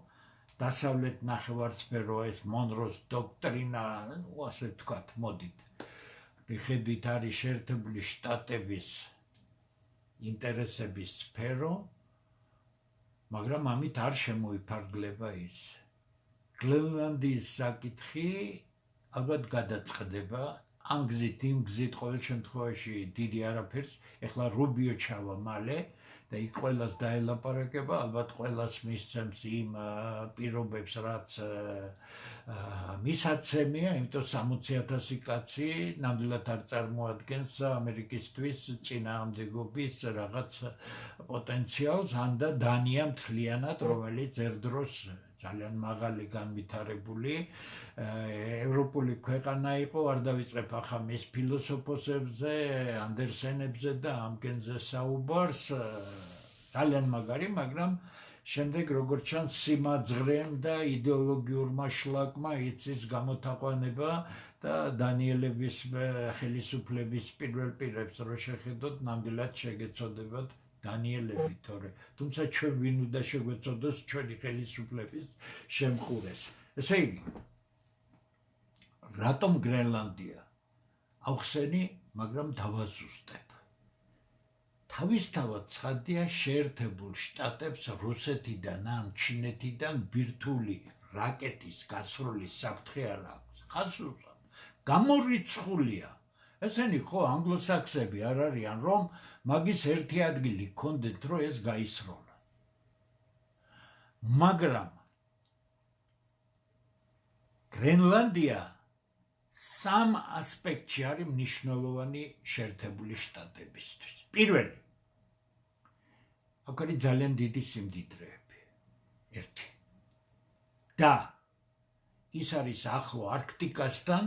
დასავლეთ ნახევარსფერო ეს მონროს დოქტრინა, ასე ვთქვათ, მოდით, მიხედვით არის შეერთებული შტატების ინტერესების სფერო, მაგრამ ამით არ შემოიფარგლება ის. გრენლანდიის საკითხი ალბათ გადაწყდება, ამ გზით, იმ გზით, ყოველ შემთხვევაში დიდი არაფერს, ეხლა რუბიო ჩავა მალე და იქ ყველას დაელაპარაკება, ალბათ ყველას მისცემს იმ პირობებს, რაც მისაცემია, იმიტომ 60,000 კაცი ნამდვილად არ წარმოადგენს ამერიკისთვის წინააღმდეგობის რაღაც პოტენციალს, ანდა დანია მთლიანად, რომელიც ერთდროს ძალიან მაღალი განვითარებული ევროპული ქვეყანა იყო, არ დავიწყებ ახლა მის ფილოსოფოსებზე, ანდერსენებზე და ამგენზე საუბარს, ძალიან მაგარი, მაგრამ შემდეგ როგორც ჩანს სიმაძღრემ და იდეოლოგიურმა შლაკმა იცის გამოთაყვანება და დანიელების ხელისუფლების პირველ პირებს რო შეხედოთ, ნამდვილად შეგეცოდებათ დანიელები, თუმცა ჩვენ ვინ უნდა შეგვეცოდოს ჩვენი ხელისუფლების შემყურეს. ესე იგი, რატომ გრენლანდია? ავხსენი, მაგრამ დავაზუსტებ. თავისთავად ცხადია შეერთებულ შტატებს რუსეთიდან ან ჩინეთიდან ბირთვული რაკეტის გასროლის საფრთხე არ აქვს. ხაზულობ, გამორიცხულია. ესენი ხო ანგლოსაქსები არ არიან, რომ მაგის ერთი ადგილი გქონდეთ, რომ ეს გაისროლა. მაგრამ გრენლანდია სამ ასპექტში არის მნიშვნელოვანი შეერთებული შტატებისთვის. პირველი, აქ არის ძალიან დიდი სიმდიდრეები. ერთი. და ის არის ახლო არქტიკასთან,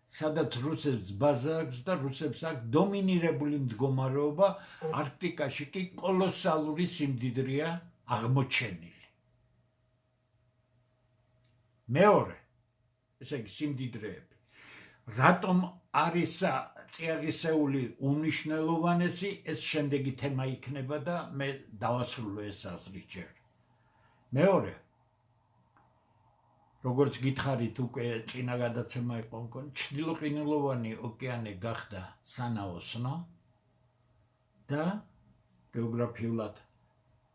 სადაც რუსებს ბაზა აქვს და რუსებს აქვს დომინირებული მდგომარეობა, არქტიკაში კი კოლოსალური სიმდიდრეა აღმოჩენილი. მეორე, ესე იგი სიმდიდრეები. რატომ არის წიაღისეული უმნიშვნელოვანესი, ეს შემდეგი თემა იქნება და მე დავასრულო ეს აზრი ჯერ. მეორე, როგორც გითხარით უკვე წინა გადაცემა იყო, მგონი ჩრდილოყინულოვანი ოკეანე გახდა სანაოსნო და გეოგრაფიულად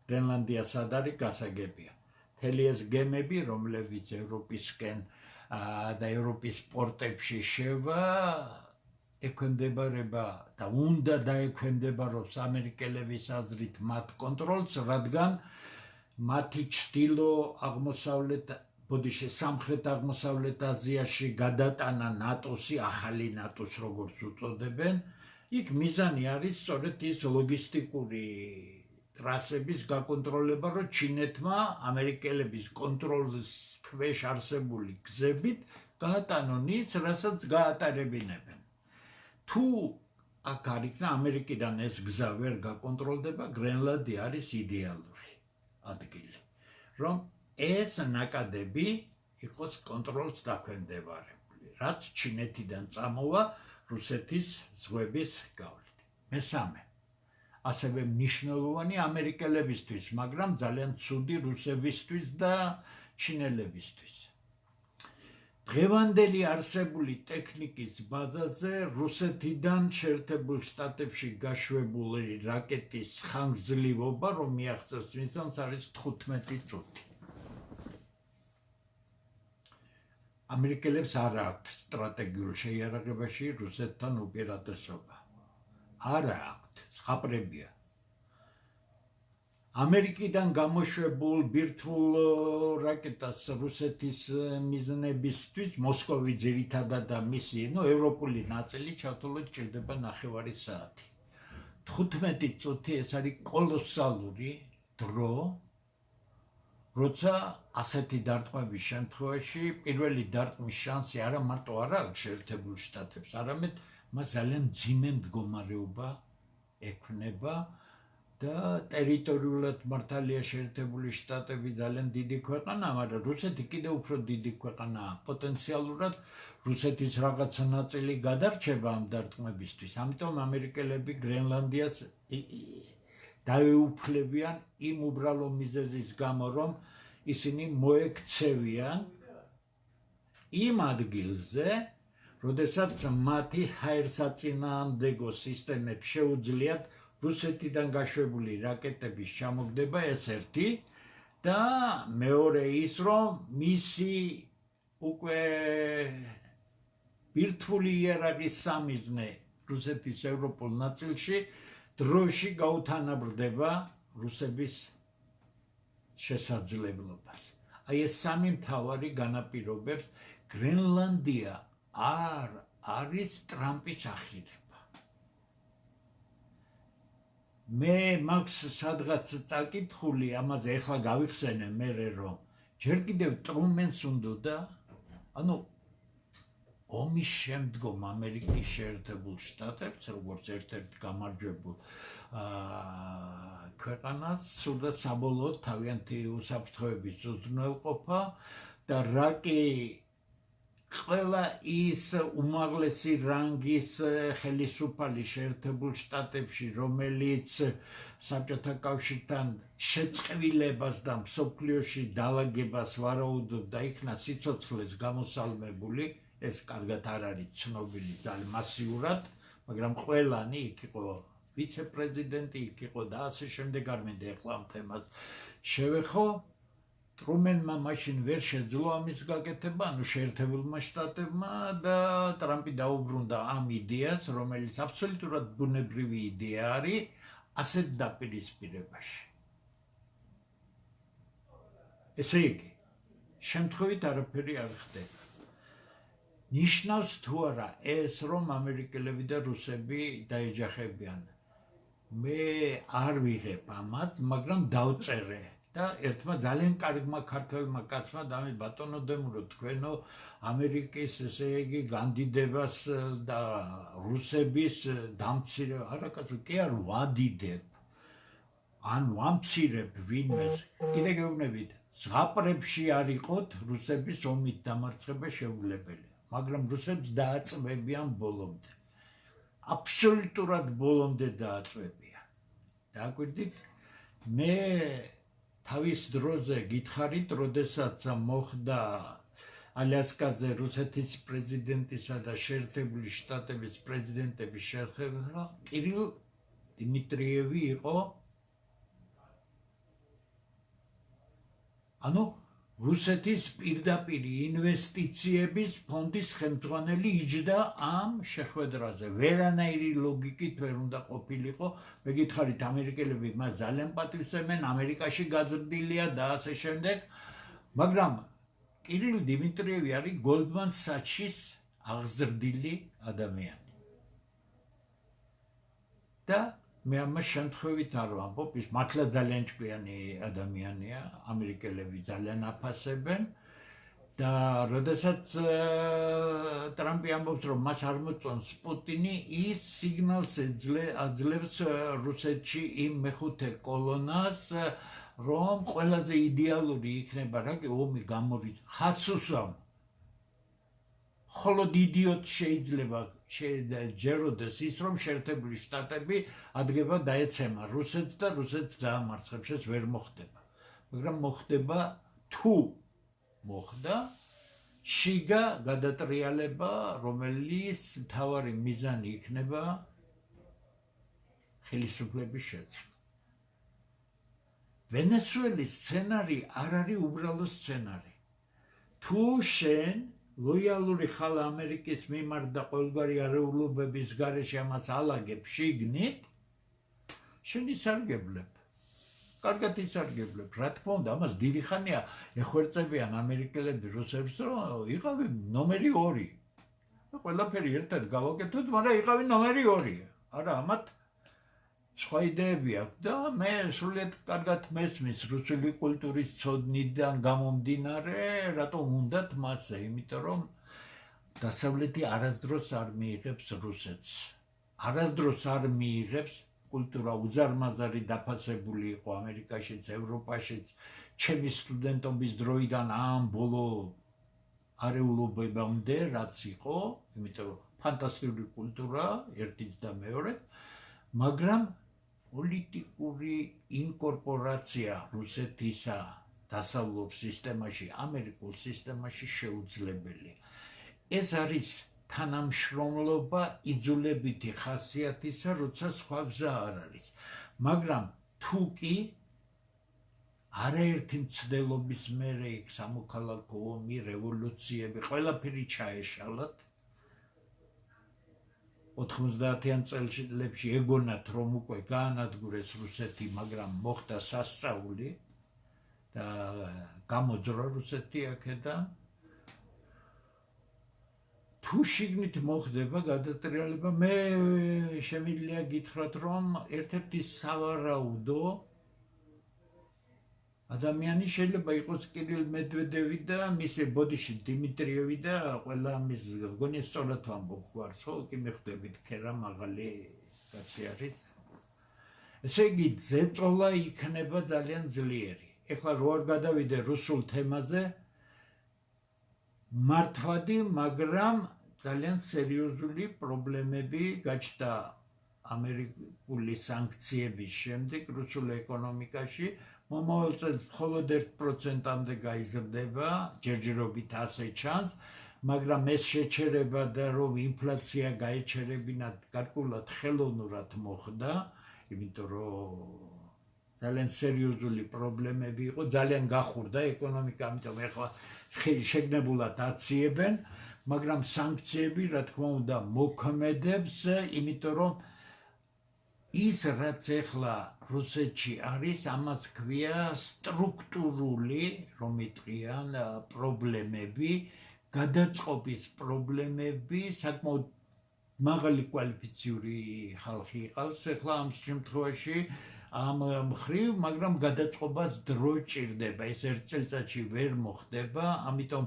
გრენლანდია სად არის გასაგებია. მთელი ეს გემები, რომლებიც ევროპისკენ და ევროპის პორტებში შევა, ექვემდებარება და უნდა დაექვემდებაროს ამერიკელების აზრით მათ კონტროლს, რადგან მათი ჩრდილო აღმოსავლეთ ბოდიში სამხრეთ აღმოსავლეთ აზიაში გადატანა ნატოსი, ახალი ნატოს როგორც უწოდებენ, იქ მიზანი არის სწორედ ის ლოგისტიკური ტრასების გაკონტროლება, რომ ჩინეთმა ამერიკელების კონტროლის ქვეშ არსებული გზებით გაატანონ ის, რასაც გაატარებინებენ. თუ აქ არ იქნა ამერიკიდან ეს გზა ვერ გაკონტროლდება, გრენლანდი არის იდეალური ადგილი, რომ ეს ნაკადები იყოს კონტროლს დაქვემდებარებული, რაც ჩინეთიდან წამოვა რუსეთის ზღვების გავლით. მესამე, ასევე მნიშვნელოვანი ამერიკელებისთვის, მაგრამ ძალიან ცუდი რუსებისთვის და ჩინელებისთვის. დღევანდელი არსებული ტექნიკის ბაზაზე რუსეთიდან შეერთებულ შტატებში გაშვებული რაკეტის ხანგრძლივობა, რომ მიაღწევს მიზანს, არის 15 წუთი. ამერიკელებს არ აქვთ სტრატეგიულ შეიარაღებაში რუსეთთან უპირატესობა. არა აქვთ, ზღაპრებია. ამერიკიდან გამოშვებულ ბირთვულ რაკეტას რუსეთის მიზნებისთვის მოსკოვი ძირითადად და მისი, ევროპული ნაწილი ჩავთვალოთ ჭირდება 9 საათი. 15 წუთი ეს არის კოლოსალური დრო, როცა ასეთი დარტყმების შემთხვევაში პირველი დარტყმის შანსი არა მარტო არ აქვს შეერთებულ შტატებს, არამედ მას ძალიან მძიმე მდგომარეობა ექნება და ტერიტორიულად მართალია შეერთებული შტატები ძალიან დიდი ქვეყანაა, მაგრამ რუსეთი კიდევ უფრო დიდი ქვეყანაა. პოტენციალურად რუსეთის რაღაცა ნაწილი გადარჩება ამ დარტყმებისთვის. ამიტომ ამერიკელები გრენლანდიას დაეუფლებიან იმ უბრალო მიზეზის გამო, რომ ისინი მოექცევიან იმ ადგილზე, როდესაც მათი ჰაერსაწინააღმდეგო სისტემებს შეუძლიათ რუსეთიდან გაშვებული რაკეტების ჩამოგდება, ეს ერთი და მეორე ის, რომ მისი უკვე ბირთვული იარაღის სამიზნე რუსეთის ევროპულ ნაწილში დროში გაუთანაბრდება რუსების შესაძლებლობას. აი ეს სამი მთავარი განაპირობებს გრენლანდია არ არის ტრამპის ახირება. მე მაქვს სადღაც წაკითხული, ამაზე ეხლა გავიხსენე მერე, რომ ჯერ კიდევ ტრუმენს უნდოდა, ომის შემდგომ ამერიკის შეერთებულ შტატებს, როგორც ერთ-ერთ გამარჯვებულ ქვეყანას, სურდა საბოლოოდ თავიანთი უსაფრთხოების უზრუნველყოფა და რა კი ყველა ის უმაღლესი რანგის ხელისუფალი შეერთებულ შტატებში, რომელიც საბჭოთა კავშირთან შეწყვილებას და მსოფლიოში დალაგებას ვარაუდობდა, იქნა სიცოცხლეს გამოსალმებული, ეს კარგად არ არის ცნობილი ძალიან მასიურად, მაგრამ ყველანი იქ იყო ვიცე-პრეზიდენტი, იქ იყო და ასე შემდეგ, არ მინდა ეხლა ამ თემას შევეხო. ტრუმენმა მაშინ ვერ შეძლო ამის გაკეთება, შეერთებულმა შტატებმა და ტრამპი დაუბრუნდა ამ იდეას, რომელიც აბსოლუტურად ბუნებრივი იდეა არის ასეთ დაპირისპირებაში. ესე იგი, შემთხვევით არაფერი არ ხდება. ნიშნავს თუ არა ეს, რომ ამერიკელები და რუსები დაეჯახებიან. მე არ ვიღებ ამას, მაგრამ დავწერე და ერთმა ძალიან კარგმა ქართველმა კაცმა დამი ბატონო დემურო, თქვენო ამერიკის ესე იგი განდიდებას და რუსების დამცირე, არა კაცო, კი არ ვადიდებ. ან ვამცირებ ვინმეს, კიდე გეუბნებით, ზღაპრებში არ იყოთ რუსების ომით დამარცხება შეუძლებელი. მაგრამ რუსებს დააწმებიან ბოლომდე. აბსოლუტურად ბოლომდე დააწმებიან. დააკვირდით? მე თავის დროზე გითხარით, როდესაც მოხდა ალიასკაზე რუსეთის პრეზიდენტისა და შეერთებული შტატების პრეზიდენტების შერხება, კირილ დიმიტრიევი იყო რუსეთის პირდაპირი ინვესტიციების ფონდის ხელმძღვანელი იჯდა ამ შეხვედრაზე. ვერანაირი ლოგიკით ვერ უნდა ყოფილიყო. მე გითხარით, ამერიკელები მას ძალიან პატივს ემენ, ამერიკაში გაზრდილია და ასე შემდეგ. მაგრამ კირილ დიმიტრიევი არის Goldman Sachs-ის აღზრდილი ადამიანი. და მე ამას შემთხვევით არ ვამბობ, ის მართლა ძალიან ჭკვიანი ადამიანია, ამერიკელები ძალიან აფასებენ და როდესაც ტრამპი ამბობს, რომ მას არ მოწონს პუტინი, ის სიგნალს აძლევს რუსეთში იმ მეხუთე კოლონას, რომ ყველაზე იდეალური იქნება რა ომი გამორით ხასუსამ. ხოლო იდიოტ შეიძლება ჯეროდეს ის, რომ შეერთებული შტატები ადგება დაეცემა რუსეთს და რუსეთს დაამარცხებს, ეს ვერ მოხდება. მაგრამ მოხდება თუ მოხდა შიგა გადატრიალება, რომელიც მთავარი მიზანი იქნება ხელისუფლების შეცვლა. ვენესუელის სცენარი არ არის უბრალო სცენარი. თუ შენ ლოიალური ხარ ამერიკის მიმართ და ყოველგვარი არეულობების გარეშე ამას ალაგებ შიგნით, შენ ისარგებლებ. კარგად ისარგებლებ. რა თქმა უნდა, ამას დიდი ხანია ეხვერწებიან ამერიკელები რუსებს, რომ იყავი ნომერი 2. და ყველაფერი ერთად გავაკეთოთ, მაგრამ იყავი ნომერი 2. არა, ამათ სხვა იდეები აქვს და მე სრულიად კარგად მესმის რუსული კულტურის ცოდნიდან გამომდინარე, რატომ უნდათ მასზე, იმიტომ რომ დასავლეთი არასდროს არ მიიღებს რუსეთს. არასდროს არ მიიღებს კულტურა უზარმაზარი დაფასებული იყო ამერიკაშიც, ევროპაშიც, ჩემი სტუდენტობის დროიდან ამ ბოლო არეულობებამდე, რაც იყო, იმიტომ რომ ფანტასტიკური კულტურა, ერთიც და მეორედ, მაგრამ პოლიტიკური ინკორპორაცია რუსეთისა დასავლურ სისტემაში, ამერიკულ სისტემაში შეუძლებელია. ეს არის თანამშრომლობა იძულებითი ხასიათისა, როცა სხვა გზა არ არის. მაგრამ თუ კი არაერთი მცდელობის მერე იქ სამოქალაქო ომი, რევოლუციები, ყველაფერი ჩაეშალათ, 90-იან წლებში ეგონათ, რომ უკვე გაანადგურეს რუსეთი, მაგრამ მოხდა სასწაული და გამოძრა რუსეთი აქედან. თუ შიგნით მოხდება გადატრიალება, მე შემიძლია გითხრათ, რომ ერთ-ერთი სავარაუდო ადამიანი შეიძლება იყოს კირილ მედვედევი და მისი ბოდიში დიმიტრიევი და ყველა მის გონი სწორად ვამბობ გვარს, ხო, კი მიხვდებით, ქერა მაღალი კაცი არის. ესე იგი, ზეწოლა იქნება ძალიან ძლიერი. ეხლა რო არ გადავიდე რუსულ თემაზე, მართვადი, მაგრამ ძალიან სერიოზული პრობლემები გაჩნდა ამერიკული სანქციების შემდეგ რუსულ ეკონომიკაში. მომავალ წელს მხოლოდ 1%-ამდე გაიზრდება, ჯერჯერობით ასე ჩანს, მაგრამ ეს შეჩერება და რომ ინფლაცია გაეჩერებინათ გარკვეულად ხელოვნურად მოხდა, იმიტომ რომ ძალიან სერიოზული პრობლემები იყო, ძალიან გახურდა ეკონომიკა, ამიტომ ეხლა შეგნებულად აციებენ, მაგრამ სანქციები, რა თქმა უნდა, მოქმედებს, იმიტომ რომ ის რაც ეხლა რუსეთში არის, ამას ქვია სტრუქტურული, რომ იტყვიან, პრობლემები, გადაწყობის პრობლემები, საკმაოდ მაღალი კვალიფიციური ხალხი იყავს ეხლა ამ შემთხვევაში ამ მხრივ, მაგრამ გადაწყობას დრო ჭირდება, ეს ერთ წელიწადში ვერ მოხდება, ამიტომ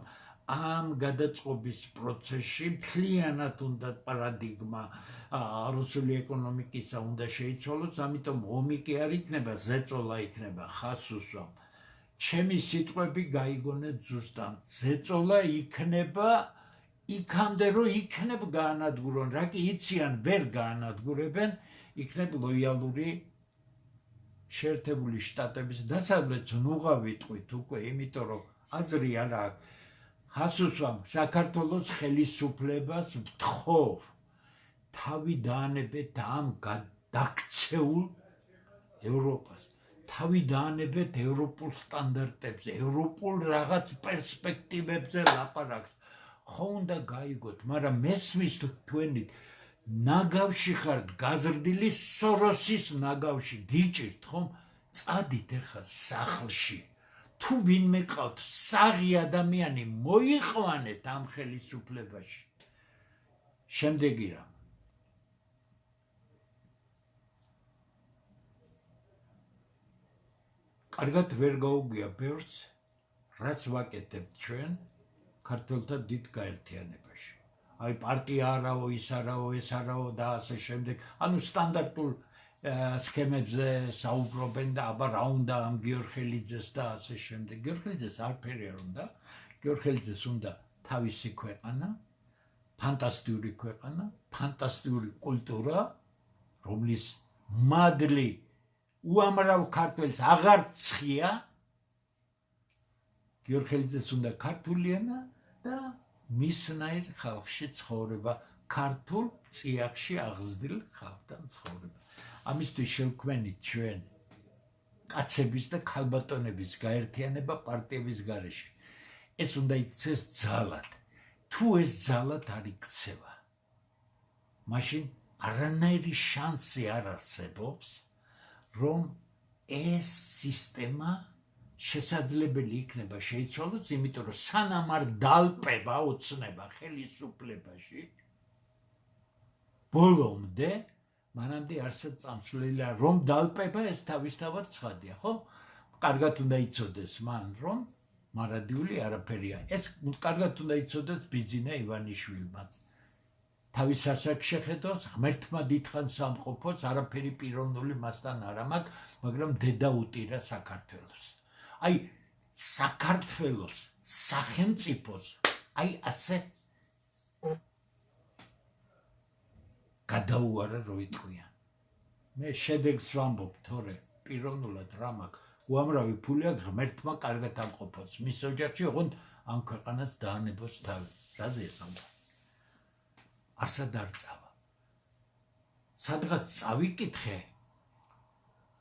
ამ გადაწყობის პროცესში მთლიანად უნდა პარადიგმა რუსული ეკონომიკისა უნდა შეიცვალოს, ამიტომ ომი კი არ იქნება, ზეწოლა იქნება ხასუსამ. ჩემი სიტყვები გაიგონეთ ზუსტად, ზეწოლა იქნება იქამდე, რომ იქნებ გაანადგურონ, რა კი იციან, ვერ გაანადგურებენ, იქნებ ლოიალური შეერთებული შტატების დასავლეთს ნუღა ვიტყვით უკვე, იმიტომ რომ აზრი არ აქვს. ხასუსამ საქართველოს ხელისუფლებას ვთხოვ, თავი დაანებეთ ამ გადაქცეულ ევროპას, თავი დაანებეთ ევროპულ სტანდარტებზე, ევროპულ რაღაც პერსპექტივებზე ლაპარაკს. ხო უნდა გაიგოთ, მაგრამ მესმის თქვენით ნაგავში ხართ გაზრდილი სოროსის ნაგავში გიჭირთ ხომ? წადით ახლა სახლში თუ ვინმე ყავთ საღი ადამიანი მოიყვანეთ ამ ხელისუფლებაში. შემდეგი რამ კარგად ვერ გაუგია ბევრს, რაც ვაკეთებთ ჩვენ ქართველთა დიდ გაერთიანებაში. აი პარტია არაო, ის არაო, ეს არაო და ასე შემდეგ. ანუ სტანდარტულ სქემებზე საუბრობენ და აბა რა უნდა ამ გიორხელიძეს და ასე შემდეგ. გიორხელიძეს არაფერი არ უნდა. გიორხელიძეს უნდა თავისი ქვეყანა, ფანტასტიკური ქვეყანა, ფანტასტიკური კულტურა, რომლის მადლი უამრავ ქართველს აღარ ცხია. გიორხელიძეს უნდა ქართული ენა და მისნაირ ხალხში ცხოვრება, ქართულ წიაღში აღზრდილ ხალხთან ცხოვრება. ამისთვის შევქმნით ჩვენ კაცების და ქალბატონების გაერთიანება პარტიების გარეშე. ეს უნდა იქცეს ძალად. თუ ეს ძალად არ იქცევა, მაშინ არანაირი შანსი არ არსებობს, რომ ეს სისტემა შესაძლებელი იქნება შეიცვალოს, იმიტომ რომ სანამ არ დალპება ოცნება ხელისუფლებაში, ბოლომდე მანამდე არსად წამსვლელია, რომ დალპება ეს თავისთავად ცხადია, ხო? კარგად უნდა იცოდეს მან, რომ მარადიული არაფერია. ეს კარგად უნდა იცოდეს ბიძინა ივანიშვილმაც. თავის ასაკს შეხედოს, ღმერთმა დიდხანს სამყოფოს, არაფერი პიროვნული მასთან არ ამაქვს, მაგრამ დედა უტირა საქართველოს. აი საქართველოს სახელმწიფოს აი ასე გადაუარა რო იტყვიან. მე შედეგს ვამბობ, თორე პიროვნულად რა მაქვს, უამრავი ფული აქვს, ღმერთმა კარგად ამყოფოს მის ოჯახში, ოღონდ ამ ქვეყანას დაანებოს თავი. რაზე ესამბა? არსად არ წავა. სადღაც წავიკითხე,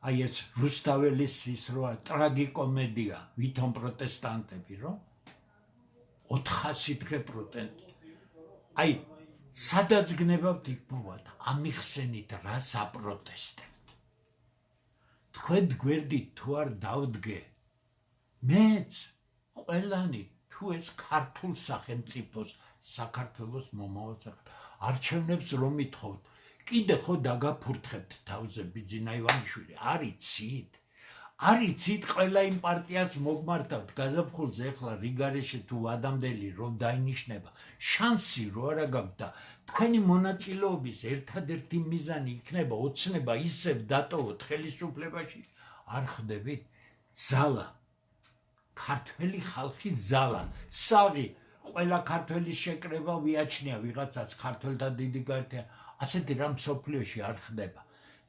აი ეს რუსთაველის ის რა ტრაგიკომედია, ვითომ პროტესტანტები, რომ 400 დღე აი სადაც გნებავთ იქ მოვად, ამიხსენით რას აპროტესტებთ. თქვენ გვერდით თუ არ დავდგე, მეც ყველანი თუ ეს ქართულ სახელმწიფოს საქართველოს მომავალ არჩევნებს რომ ითხოვთ, კიდე ხო დაგაფურთხებთ თავზე ბიძინა ივანიშვილი, არ იცით ყველა იმ პარტიას მოგმართავთ გაზაფხულზე ახლა რიგარეში თუ ვადამდელი რომ დაინიშნება, შანსი რო არა გაქვთ და თქვენი მონაწილეობის ერთადერთი მიზანი იქნება ოცნება ისევ დატოვოთ ხელისუფლებაში, არ ხდებით ძალა, ქართველი ხალხის ძალა, საღი ყველა ქართველის შეკრება ვიაჩნია ვიღაცას ქართველთა დიდი გაერთიანება, ასეთი რამ მსოფლიოში არ ხდება.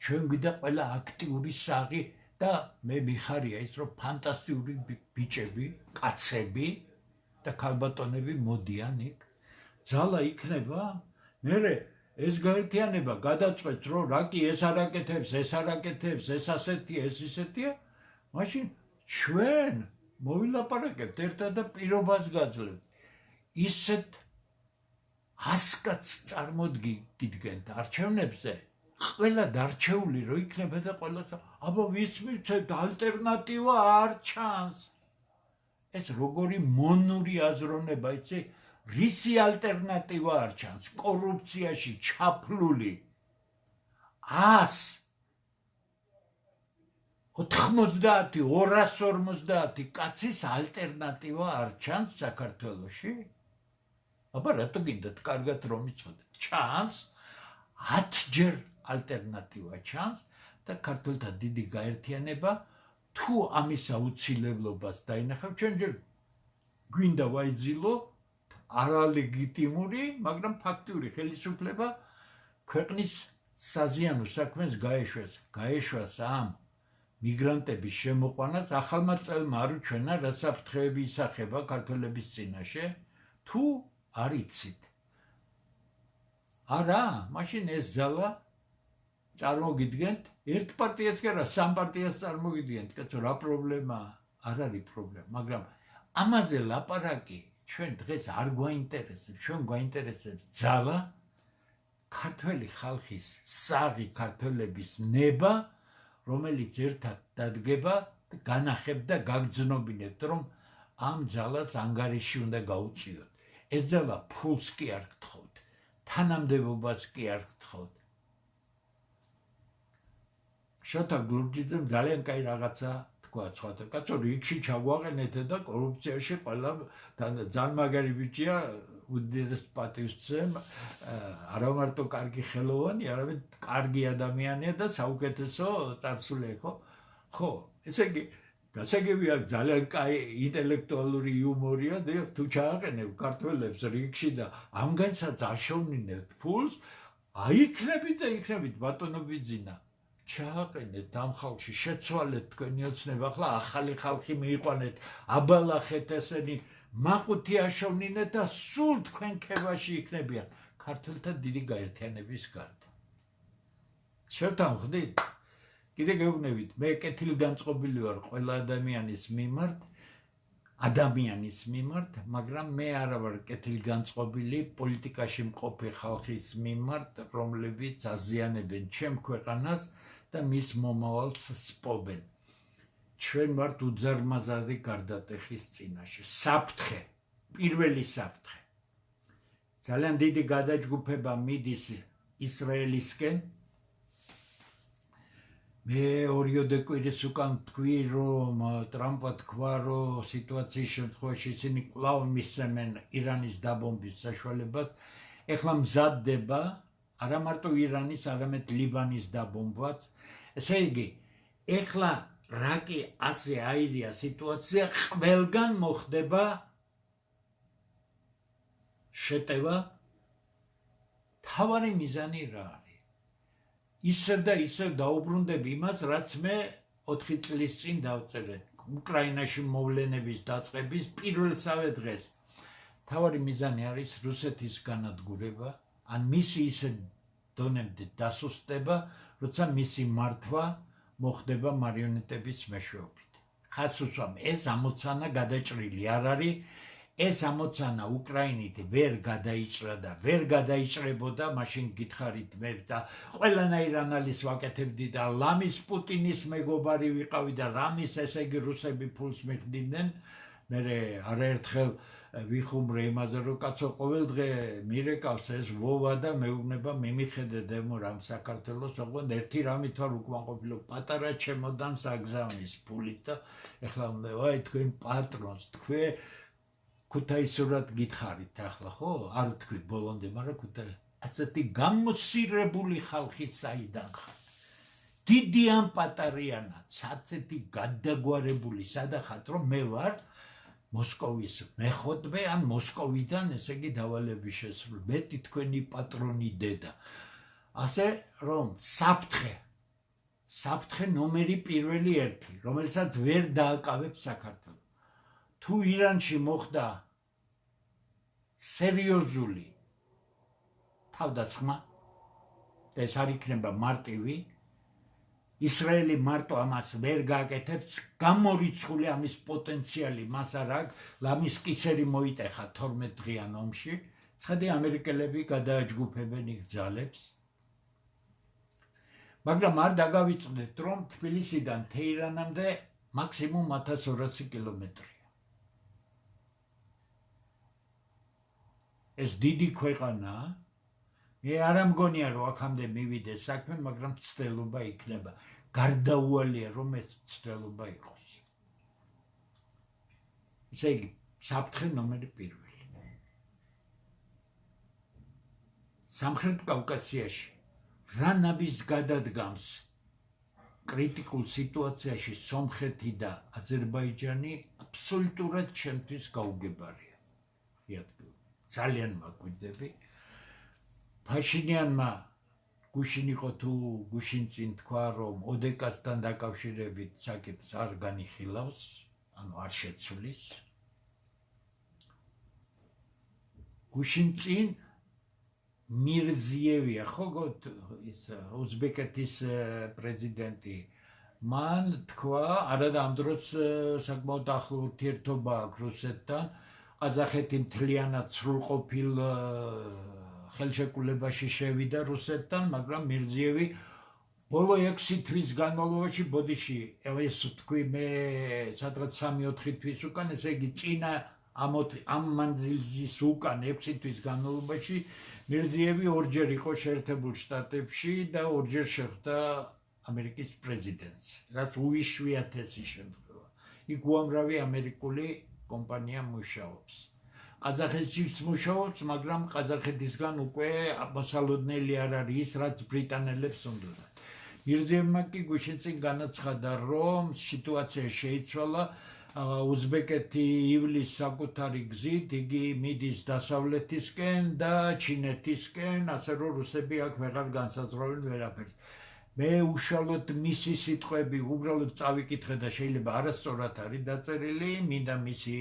ჩვენ გვიდა ყველა აქტიური საღი და მე მიხარია ის რომ ფანტასტიკური ბიჭები, კაცები და ქალბატონები მოდიან იქ. ძალა იქნება, მერე ეს გაერთიანება გადაწყვეტს რომ რა კი ეს არაკეთებს, ეს ასეთია, ეს ისეთია, მაშინ ჩვენ მოვილაპარაკებთ ერთად და პირობას გაძლევთ. ისეთ 100 კაცს წარმოგიდგენთ არჩევნებზე, ყველა დარჩეული რო იქნება და ყველას აბა ვის მივცემთ ალტერნატივა არ ჩანს. ეს როგორი მონური აზროვნება, იცი, რისი ალტერნატივა არ ჩანს, კორუფციაში ჩაფლული 250 კაცის ალტერნატივა არ ჩანს საქართველოში? აბა რატო გინდათ კარგად რომ იცოდეთ, ჩანს 10-ჯერ ალტერნატივა ჩანს და ქართველთა დიდი გაერთიანება თუ ამის აუცილებლობას დაინახავთ, ჩვენ ჯერ გვინდა ვაიძილო არალეგიტიმური, მაგრამ ფაქტიური ხელისუფლება ქვეყნის საზიანო საქმეს გაეშვას ამ მიგრანტების შემოყვანას ახალმა წელმა არ უჩვენა, რა საფრთხეები ისახება ქართველების წინაშე, თუ არ იცით. არა, მაშინ ეს ძალა წარმოგიდგენთ, ერთ პარტიას კი არა, სამ პარტიას წარმოგიდგენთ, კაცო, რა პრობლემაა? არ არის პრობლემა, მაგრამ ამაზე ლაპარაკი ჩვენ დღეს არ გვაინტერესებს, ჩვენ გვაინტერესებს ძალა, ქართველი ხალხის საღი ქართველების ნება, რომელიც ერთად დადგება განახებთ და გაგრძნობინებთ, რომ ამ ძალას ანგარიში უნდა გაუწიოთ. ეს ძალა ფულს კი არ გთხოვთ, თანამდებობას კი არ გთხოვთ. შოთა გლურჯიძემ ძალიან კაი რაღაცა თქვა, სხვათა კაცო, რიგში ჩაგვაყენეთ და კორუფციაში ყველა ძალიან მაგარი ბიჭია, უდიდეს პატივსცემ, არა მარტო კარგი ხელოვანი, არამედ კარგი ადამიანია და საუკეთესო წარსული, ხო, ესე იგი გასაგებია ძალიან კაი ინტელექტუალური იუმორია და თუ ჩააყენებ ქართველებს რიგში და ამგანსაც აშოვნინებთ ფულს, იქნებით ბატონო ბიძინა. ჩააყენეთ ამ ხალხში, შეცვალეთ თქვენი ოცნება, ახლა ახალი ხალხი მიიყვანეთ, აბალახეთ ესენი, მაყუთი აშოვნინეთ და სულ თქვენ ქებაში იქნებიან ქართველთა დიდი გაერთიანების გარდა. შევთანხმდით? კიდე გეუბნებით, მე კეთილგანწყობილი ვარ ყველა ადამიანის მიმართ, მაგრამ მე არა ვარ კეთილგანწყობილი პოლიტიკაში მყოფი ხალხის მიმართ, რომლებიც აზიანებენ ჩემ ქვეყანას და მის მომავალს სპობენ. ჩვენ ვართ უძარმაზარი გარდატეხის წინაშე. საფრთხე, პირველი საფრთხე. ძალიან დიდი გადაჯგუფება მიდის ისრაელისკენ. მე ორიოდე კვირის უკან თქვი, რომ ტრამპმა თქვა, რომ სიტუაციის შემთხვევაში ისინი კვლავ მისცემენ ირანის დაბომბვის საშუალებას. ეხლა მზადდება არა მარტო ირანის, არამედ ლიბანის დაბომბვაც. ესე იგი, ეხლა რა კი ასე აირია სიტუაცია, ყველგან მოხდება შეტევა. თავარი მიზანი რა არის? ისე და ისე დაუბრუნდები იმას, რაც მე 4 წლის წინ დავწერე უკრაინაში მოვლენების დაწყების პირველსავე დღეს. თავარი მიზანი არის რუსეთის განადგურება, ან მისი ისე დონემდე დასუსტება, როცა მისი მართვა მოხდება მარიონეტების მეშვეობით. ხას უსვამ, ეს ამოცანა გადაჭრილი არ არის. ეს ამოცანა უკრაინით ვერ გადაიჭრა და ვერ გადაიჭრებოდა, მაშინ გითხარით მე და ყველანაირ ანალიზს ვაკეთებდი და ლამის პუტინის მეგობარი ვიყავი და რამის, ესე იგი რუსები ფულს მიხდიდნენ. მე არაერთხელ ვიხუმრე იმაზე, რომ კაცო ყოველდღე მირეკავს ეს ვოვა და მეუბნება მიმიხედე დემო რამ საქართველოს, ოღონდ ერთი რამით ვარ უკმაყოფილო, პატარა ჩემოდანს აგზავნის ფულით და ეხლა უნდა ვაი თქვენ პატრონს, თქვენ ქუთაისურად გითხარით ახლა, ხო? არ თქვით ბოლომდე, მაგრამ ასეთი გამოსირებული ხალხი საიდან ხართ? დიდი ან პატარიანად, ასეთი გადაგვარებული სადახართ, რომ მე ვარ მოსკოვის მეხოთბე ან მოსკოვიდან, ესე იგი დავალების შესრულება, მეტი თქვენი პატრონი დედა. ასე რომ საფრთხე ნომერი პირველი ერთი, რომელსაც ვერ დააკავებს საქართველოს. თუ ირანში მოხდა სერიოზული თავდასხმა, ეს არ იქნება მარტივი, ისრაელი მარტო ამას ვერ გააკეთებს, გამორიცხული ამის პოტენციალი მას არ აქვს, ლამის კისერი მოიტეხა 12 დღიან ომში, ცხადია ამერიკელები გადააჯგუფებენ იქ ძალებს, მაგრამ არ დაგავიწყდეთ, რომ თბილისიდან თეირანამდე მაქსიმუმ 1200 კილომეტრია. ეს დიდი ქვეყანაა. მე არ ამგონია, რომ აქამდე მივიდეს საქმე, მაგრამ ცდელობა იქნება. გარდაუვალია, რომ ეს ცდელობა იყოს. ესე იგი, საფრთხე ნომერი პირველი. სამხრეთ კავკასიაში რა ნაბიჯს გადადგამს კრიტიკულ სიტუაციაში სომხეთი და აზერბაიჯანი აბსოლუტურად ჩემთვის გაუგებარია. ძალიან მაგვიდები. ფაშინიანმა გუშინ იყო თუ გუშინ წინ თქვა, რომ ოდეკასთან დაკავშირებით საკითხს არ განიხილავს, ანუ არ შეცვლის. გუშინ წინ მირზიევია, ხო, ის უზბეკეთის პრეზიდენტი, მან თქვა, არა და ამ დროს საკმაოდ ახლო ურთიერთობა აქვს რუსეთთან, ყაზახეთი მთლიანად სრულყოფილ ხელშეკრულებაში შევიდა რუსეთთან, მაგრამ მირზიევი ბოლო 6 თვის განმავლობაში ბოდიში ეს თქვი მე სადღაც 3-4 თვის უკან ესე იგი წინა ამ მანძილზის უკან 6 თვის განმავლობაში მირზიევი ორჯერ იყო შეერთებულ შტატებში და ორჯერ შეხვდა ამერიკის პრეზიდენტს რაც უიშვიათესი შემთხვევა იქ უამრავი ამერიკული კომპანია მუშაობს ყაზახეთშიც მუშაობს მაგრამ ყაზახეთისგან უკვე მოსალოდნელი არ არის ის რაც ბრიტანელებს უნდოდა მირზიევმა კი გვიშინ წინ განაცხადა რომ სიტუაცია შეიცვალა უზბეკეთი ივლის საკუთარი გზით იგი მიდის დასავლეთისკენ და ჩინეთისკენ ასე რომ რუსები აქ ვეღარ განსაზღვრავენ ვერაფერს მე უშუალოდ მისი სიტყვები უბრალოდ წავიკითხე და შეიძლება არასწორად არის დაწერილი მინდა მისი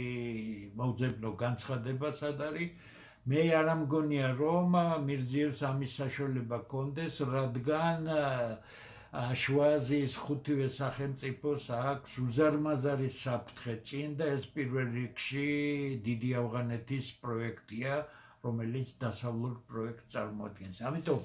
მოძებნო განცხადება სად არის მე არ ამგონია რომ მირზიევს ამის საშუალება ჰქონდეს რადგან შუა აზიის ხუთივე სახელმწიფოს აქვს უზარმაზარი საფრთხე წინ და ეს პირველ რიგში დიდი ავღანეთის პროექტია რომელიც დასავლურ პროექტს წარმოადგენს ამიტომ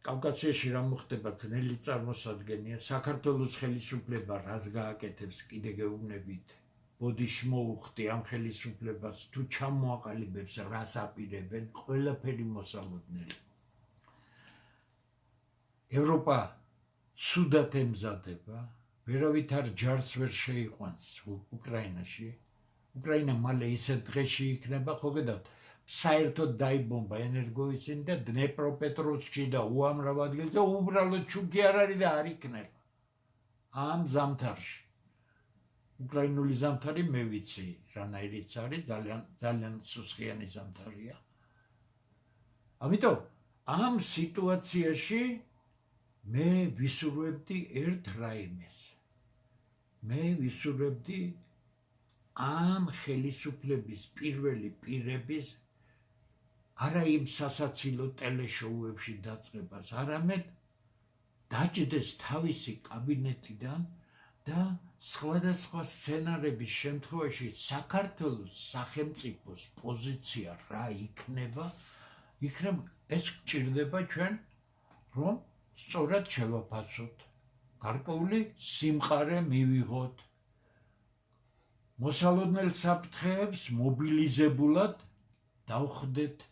კავკასიაში რა მოხდება ძნელი წარმოსადგენია საქართველოს ხელისუფლება რაც გააკეთებს კიდე გეუბნებით ბოდიში მოუხდი ამ ხელისუფლებას თუ ჩამოაყალიბებს რას აპირებენ ყველაფერი მოსალოდნელი ევროპა ცუდად ემზადება ვერავითარ ჯარს ვერ შეიყვანს უკრაინაში უკრაინა მალე ისეთ დღეში იქნება ხო გედავთ საერთოდ დაიბომბა ენერგოიცინი და დნეპროპეტროვსკში და უამრავ ადგილზე უბრალოდ ჩუქი არ არის და არ იქნება ამ ზამთარში უკრაინული ზამთარი მე ვიცი რანაირიც არის ძალიან სუსხიანი ზამთარია ამიტომ ამ სიტუაციაში მე ვისურვებდი ერთ რაიმეს მე ვისურვებდი ამ ხელისუფლების პირველი პირების არა იმ სასაცილო ტელეშოუებში დაწყებას არამედ დაჭდეს თავისი კაბინეტიდან და სხვადასხვა სცენარების შემთხვევაში საქართველოს სახელმწიფოს პოზიცია რა იქნება ეს გჭირდება ჩვენ რომ სწორად შევაფასოთ გარკვეული სიმყარე მივიღოთ მოსალოდნელ საფრთხეებს მობილიზებულად დავხდეთ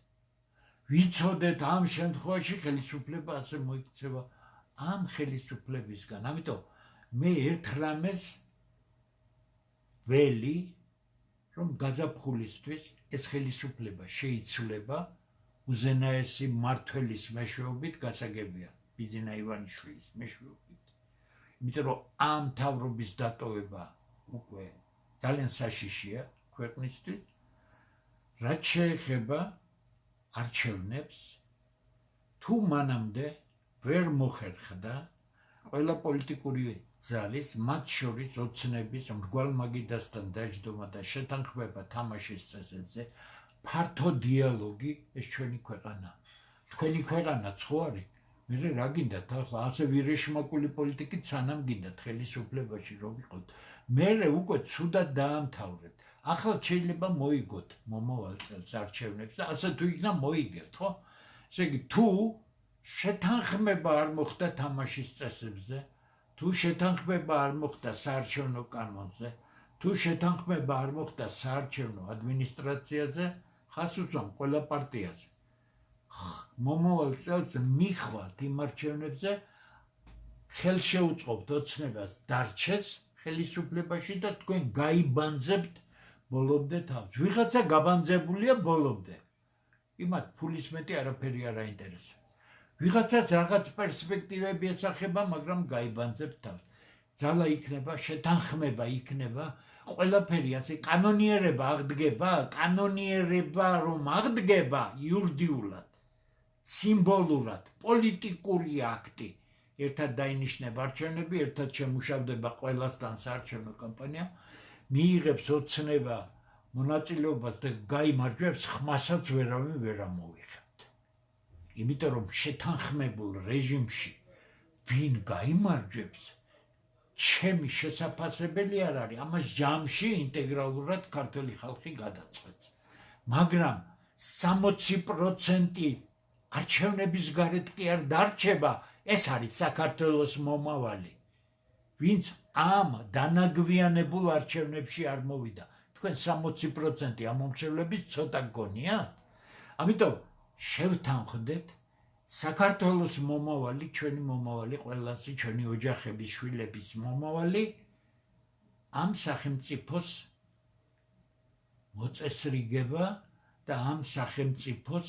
ვიცოდეთ ამ შემთხვევაში ხელისუფლება ასე მოიქცევა ამ ხელისუფლებისგან ამიტომ მე ერთ რამეს ველი რომ გაზაფხულისთვის ეს ხელისუფლება შეიცვლება უზენაესი მმართველის მეშვეობით გასაგებია ბიძინა ივანიშვილის მეშვეობით იმიტომ რომ ამ მთავრობის დატოვება უკვე ძალიან საშიშია ქვეყნისთვის რაც შეეხება არჩევნებს თუ მანამდე ვერ მოხერხდა ყველა პოლიტიკური ძალის მათ შორის ოცნების მრგვალ მაგიდასთან დაჯდომა და შეთანხმება თამაშის წესებზე ფართო დიალოგი ეს ჩვენი ქვეყანა თქვენი ქვეყანა ხო არის მე რა გინდათ ახლა ასე ვირეშმაკული პოლიტიკით სანამ გინდათ ხელისუფლებაში რომ ვიყოთ მე უკვე ცუდად დაამთავრეთ ახლა შეიძლება მოიგოთ მომავალ წელს არჩევნებს და ასე თუ იქნა მოიგებთ ხო ესე იგი თუ შეთანხმება არ მოხდა თამაშის წესებზე თუ შეთანხმება არ მოხდა საარჩევნო კანონზე თუ შეთანხმება არ მოხდა საარჩევნო ადმინისტრაციაზე ხას უწვამ ყველა პარტიაზე მომავალ წელს მიხვალთ იმ არჩევნებზე ხელშეუწყობთ ოცნებას დარჩეს ხელისუფლებაში და თქვენ გაიბანძებთ ბოლომდე თავს ვიღაცა გაბანძებულია ბოლომდე იმათ ფულის მეტი არაფერი არ აინტერესებს ვიღაცას რაღაც პერსპექტივები ეცახება მაგრამ გაიბანძებთ თავს ძალა იქნება შეთანხმება იქნება ყველაფერი ასე კანონიერება აღდგება კანონიერება რომ აღდგება იურიდიულად სიმბოლურად პოლიტიკური აქტი ერთად დაინიშნება არჩევნები ერთად შემუშავდება ყველასთან საარჩევნო კამპანია მიიღებს ოცნება მონაწილეობას და გაიმარჯვებს ხმასაც ვერავინ ვერ ამოიღებთ იმიტომ რომ შეთანხმებულ რეჟიმში ვინ გაიმარჯვებს ჩემი შესაძლებელი არ არის ამას ჯამში ინტეგრალურად ქართული ხალხი გადაწყვეტს მაგრამ 60% არჩევნების გარეთ კი არ დარჩება ეს არის საქართველოს მომავალი, ვინც ამ დანაგვიანებულ არჩევნებში არ მოვიდა. თქვენ 60% ამომრჩევლების ცოტა გონია? ამიტომ შევთანხმდეთ საქართველოს მომავალი, ჩვენი მომავალი, ყველასი ჩვენი ოჯახების, შვილების მომავალი ამ სახელმწიფოს მოწესრიგება და ამ სახელმწიფოს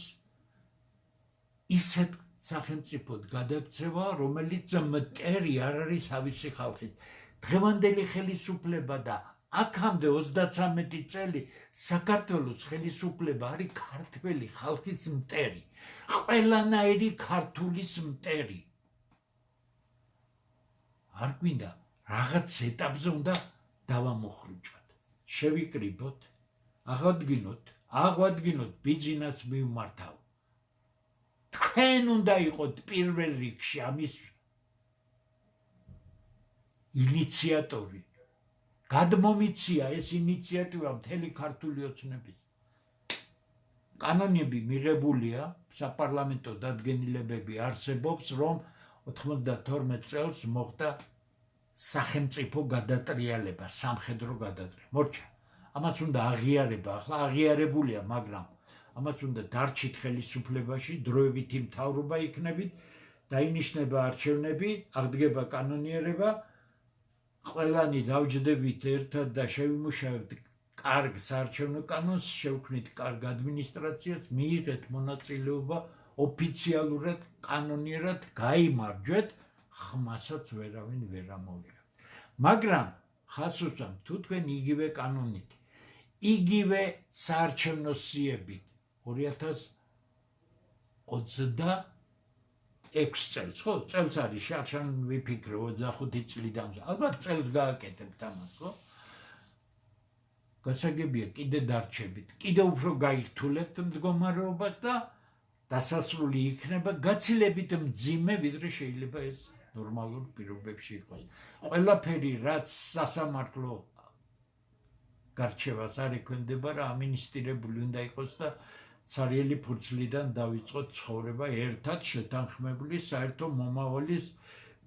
ისეთ სახელმწიფოდ გადაქცევა, რომელიც მტერი არ არის ავისი ხალხის. დღევანდელი ხელისუფლება და აქამდე 33 წელი საქართველოს ხელისუფლება არის ქართველი ხალხის მტერი, ყველანაირი ქართულის მტერი. არ გვინდა რაღაც ეტაპზე უნდა დავამოხრუჭოთ, შევიკრიბოთ, აღვადგინოთ ბიძინას მივმართავ. თქვენ უნდა იყოთ პირველ რიგში ამის ინიციატორი. გადმომიცია ეს ინიციატივა მთელი ქართული ოცნების. კანონები მიღებულია, საპარლამენტო დადგენილებები არსებობს, რომ 92 წელს მოხდა სახელმწიფო გადატრიალება, სამხედრო გადატრიალება. მორჩა, ამას უნდა აღიარება, ახლა აღიარებულია, მაგრამ ამას უნდა დარჩით ხელისუფლებაში, დროებითი მთავრობა იქნებით, დაინიშნება არჩევნები, აღდგება კანონიერება, ყველანი დავჯდებით ერთად და შევიმუშავებთ კარგ საარჩევნო კანონს, შევქმნით კარგ ადმინისტრაციას, მიიღეთ მონაწილეობა ოფიციალურად, კანონიერად, გაიმარჯვეთ, ხმასაც ვერავინ ვერ ამოვიღებთ. მაგრამ ხას უსვამთ, თუ თქვენ იგივე კანონით, იგივე საარჩევნო სიებით 2026 წელს, ხო? წელს არის შარშან ვიფიქრე 25 წლიდან. ალბათ წელს გააკეთებთ ამას, ხო? გასაგებია კიდე დარჩებით, კიდე უფრო გაირთულებთ მდგომარეობას და დასასრული იქნება გაცილებით მძიმე, ვიდრე შეიძლება ეს ნორმალურ პირობებში იყოს. ყველაფერი, რაც სასამართლო გარჩევას არ ექვემდებარა, ამინისტირებული უნდა იყოს და ცარიელი ფურცლიდან დავიწყოთ ცხოვრება ერთად შეთანხმებული საერთო მომავლის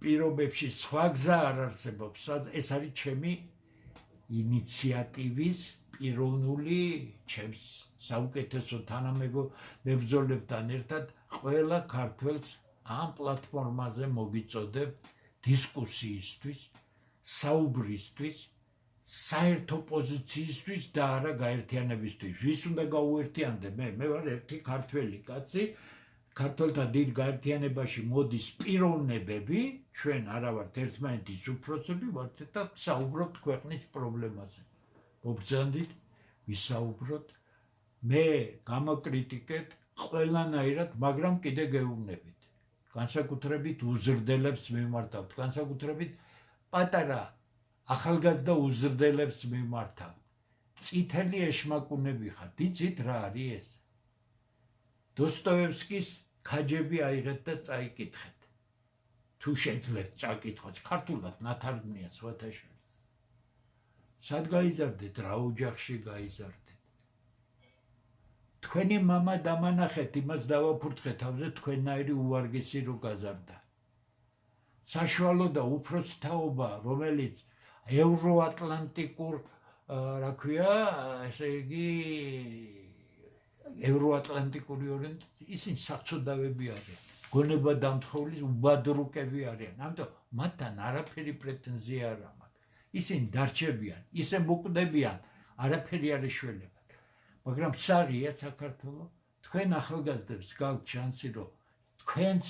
პირობებში. სხვა გზა არ არსებობს. ეს არის ჩემი ინიციატივის პიროვნული, ჩემს საუკეთესო თანამებრძოლებთან ერთად ყველა ქართველს ამ პლატფორმაზე მოგიწოდებ დისკუსიისთვის, საუბრისთვის, საერთო პოზიციისთვის და არა გაერთიანებისთვის. ვის უნდა გაუერთიანდე? მე ვარ ერთი ქართველი კაცი, ქართველთა დიდ გაერთიანებაში მოდის პიროვნებები, ჩვენ არა ვართ ერთმანეთის უფროსები, ვართ და საუბრობთ ქვეყნის პრობლემაზე. მობრძანდით, ვისაუბროთ, მე გამოკრიტიკეთ ყველანაირად, მაგრამ კიდე გეუბნებით. განსაკუთრებით უზრდელებს მივმართავთ, განსაკუთრებით პატარა ახალგაზრდა უზრდელებს მივმართავთ. წითელი ეშმაკუნები ხართ, იცით რა არის ეს? დოსტოევსკის ქაჯები აიღეთ და წაიკითხეთ. თუ შეძლებთ წაკითხოთ, ქართულად ნათარგმნია სხვათა შორის. სად გაიზარდეთ, რა ოჯახში გაიზარდეთ? თქვენი მამა დამანახეთ, იმას დავაფურთხეთ თავზე, თქვენნაირი უვარგესი რო გაზარდა. საშუალო და უფროსთაობა, რომელიც ევროატლანტიკურ, რა ქვია, ესე იგი ევროატლანტიკური ორიენტაცია, ისინი საცოდავები არიან, გონება დამთხოვლის უბადრუკები არიან, ამიტომ მათთან არაფერი პრეტენზია არ მაქვს. ისინი დარჩებიან, ისე მოკვდებიან, არაფერი არ ეშველებათ. მაგრამ საღია საქართველო, თქვენ ახალგაზრდებს გაქვთ შანსი, რომ თქვენს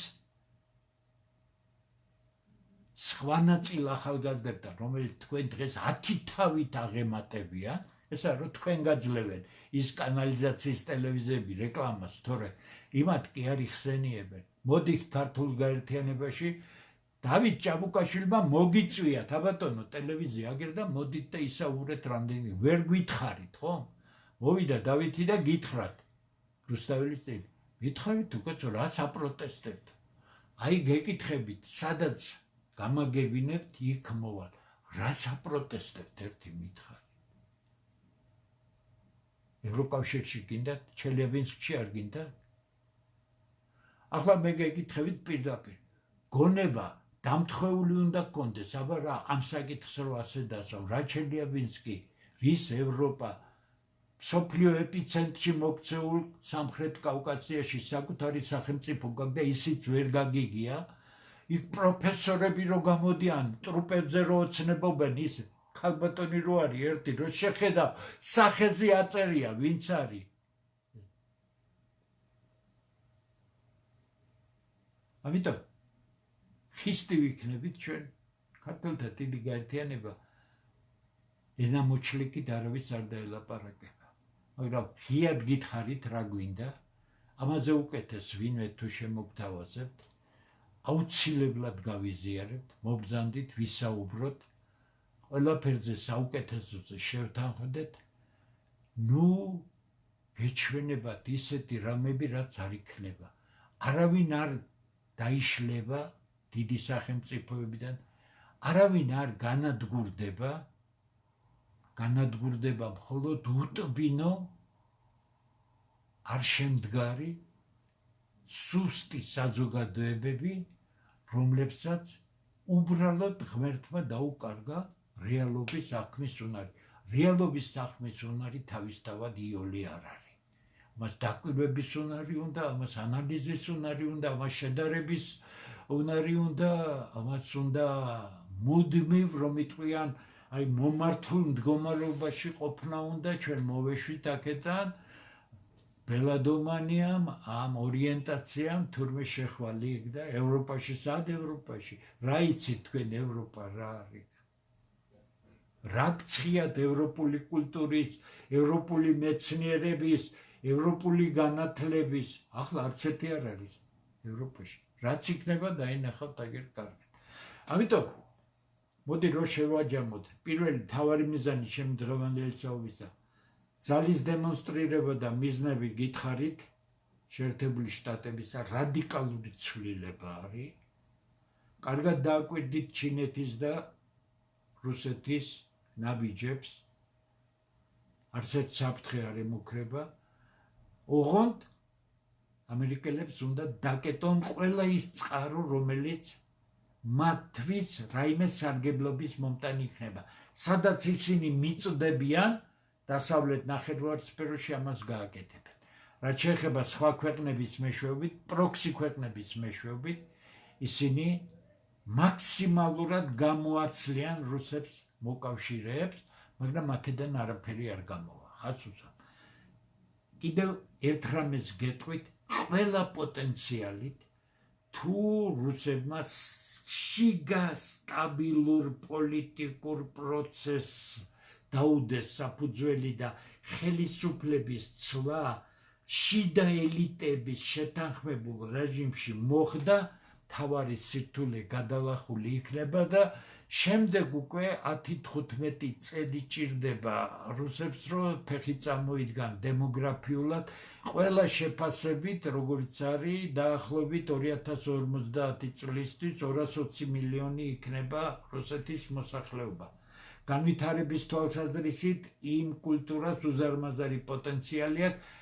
სხვანაწილ ახალგაზრდებთან, რომელიც თქვენ დღეს 10 თავით აღემატებიან, ესა რომ თქვენ გაძლევენ ის კანალიზაციის ტელევიზიები რეკლამას, თორე იმათ კი არ იხსენიებენ. მოდით ქართულ გაერთიანებაში, დავით ჭაბუკაშვილმა მოგიწვიათ, აბატონო, ტელევიზია აგერ და მოდით და ისაუბრეთ რამდენი, ვერ გითხარით, ხო? მოვიდა დავითი და გითხრათ, რუსთაველის წელი, გითხარით უკეთ რა საპროტესტებთ? აი გეკითხებით, სადაც გამაგებინებთ, იქ მოვალ. რა საპროტესტებთ, ერთი მითხარი. ევროკავშირში გინდათ, ჩელიაბინსკში არ გინდათ? ახლა მე გეკითხებით პირდაპირ. გონება დამთხეული უნდა გქონდეს, აბა რა ამ საკითხს რო ასე დასვავ, რა ჩელიაბინსკი, რის ევროპა მსოფლიო ეპიცენტრში მოქცეულ სამხრეთ კავკასიაში საკუთარი სახელმწიფო გაქვს და ისიც ვერ გაგიგია, იქ პროფესორები რო გამოდიან, ტრუპებზე რო ოცნებობენ, ის ქალბატონი რო არის ერთი, რო შეხედავ, სახეზე აწერია, ვინც არის. ამიტომ ხისტი ვიქნებით ჩვენ, ქართველთა დიდი გაერთიანება ენამოჩლიკით არავის არ დაელაპარაკება. მაგრამ ღიად გითხარით რა გვინდა, ამაზე უკეთეს ვინმე თუ შემოგთავაზებთ, აუცილებლად გავიზიარებთ, მობრძანდით, ვისაუბროთ, ყველაფერზე საუკეთესოზე შევთანხმდეთ, ნუ გეჩვენებათ ისეთი რამები, რაც არ იქნება. არავინ არ დაიშლება დიდი სახელმწიფოებიდან, არავინ არ განადგურდება მხოლოდ უტვინო, არ შემდგარი, სუსტი საზოგადოებები, რომლებსაც უბრალოდ ღმერთმა დაუკარგა რეალობის საქმის უნარი. რეალობის საქმის უნარი თავისთავად იოლი არ არის. მას დაკვირვების უნარი უნდა, ამას ანალიზის უნარი უნდა, ამას შედარების უნარი უნდა, ამას უნდა მუდმივ, რომ იტყვიან, აი მომართულ მდგომარეობაში ყოფნა უნდა, ჩვენ მოვეშვით აქედან, ბელადომანიამ, ამ ორიენტაციამ თურმე შეხვალი იქ და ევროპაში, სად ევროპაში? რა იცით თქვენ ევროპა რა არის? რა გცხიათ ევროპული კულტურის, ევროპული მეცნიერების, ევროპული განათლების, ახლა არც ერთი არ არის ევროპაში. რაც იქნება დაინახავთ აგერ კარგად. ამიტომ მოდი რო შევაჯამოთ, პირველი მთავარი მიზანი შემდგომელი საუბისა ძალის დემონსტრირება და მიზნები გითხარით, შეერთებული შტატებისა რადიკალური ცვლილება არის. კარგად დააკვირდით ჩინეთის და რუსეთის ნაბიჯებს, არც ერთ საფრთხე არ ემუქრება. ოღონდ ამერიკელებს უნდა დაკეტონ ყველა ის წყარო, რომელიც მათთვის რაიმე სარგებლობის მომტანი იქნება. სადაც ისინი მიწდებიან, დასავლეთ ნახევარსფეროში ამას გააკეთებენ. რაც შეეხება სხვა ქვეყნების მეშვეობით, პროქსი ქვეყნების მეშვეობით, ისინი მაქსიმალურად გამოაცლიან რუსებს მოკავშირეებს, მაგრამ აქედან არაფერი არ გამოვა. ხასუსა. კიდევ ერთ რამეს გეტყვით, ყველა პოტენციალით თუ რუსებმა შიგა სტაბილურ პოლიტიკურ პროცესს დაუდეს საფუძველი და ხელისუფლების ცვლა შიდა ელიტების შეთანხმებულ რეჟიმში მოხდა, თავარი სირთულე გადალახული იქნება და შემდეგ უკვე 10-15 წელი ჭირდება რუსებს, რომ ფეხი წამოიდგან დემოგრაფიულად, ყველა შეფასებით, როგორც არის, დაახლოებით 2050 წლისთვის 220 მილიონი იქნება რუსეთის მოსახლეობა. განვითარების თვალსაზრისით იმ კულტურას უზარმაზარი პოტენციალი აქვს.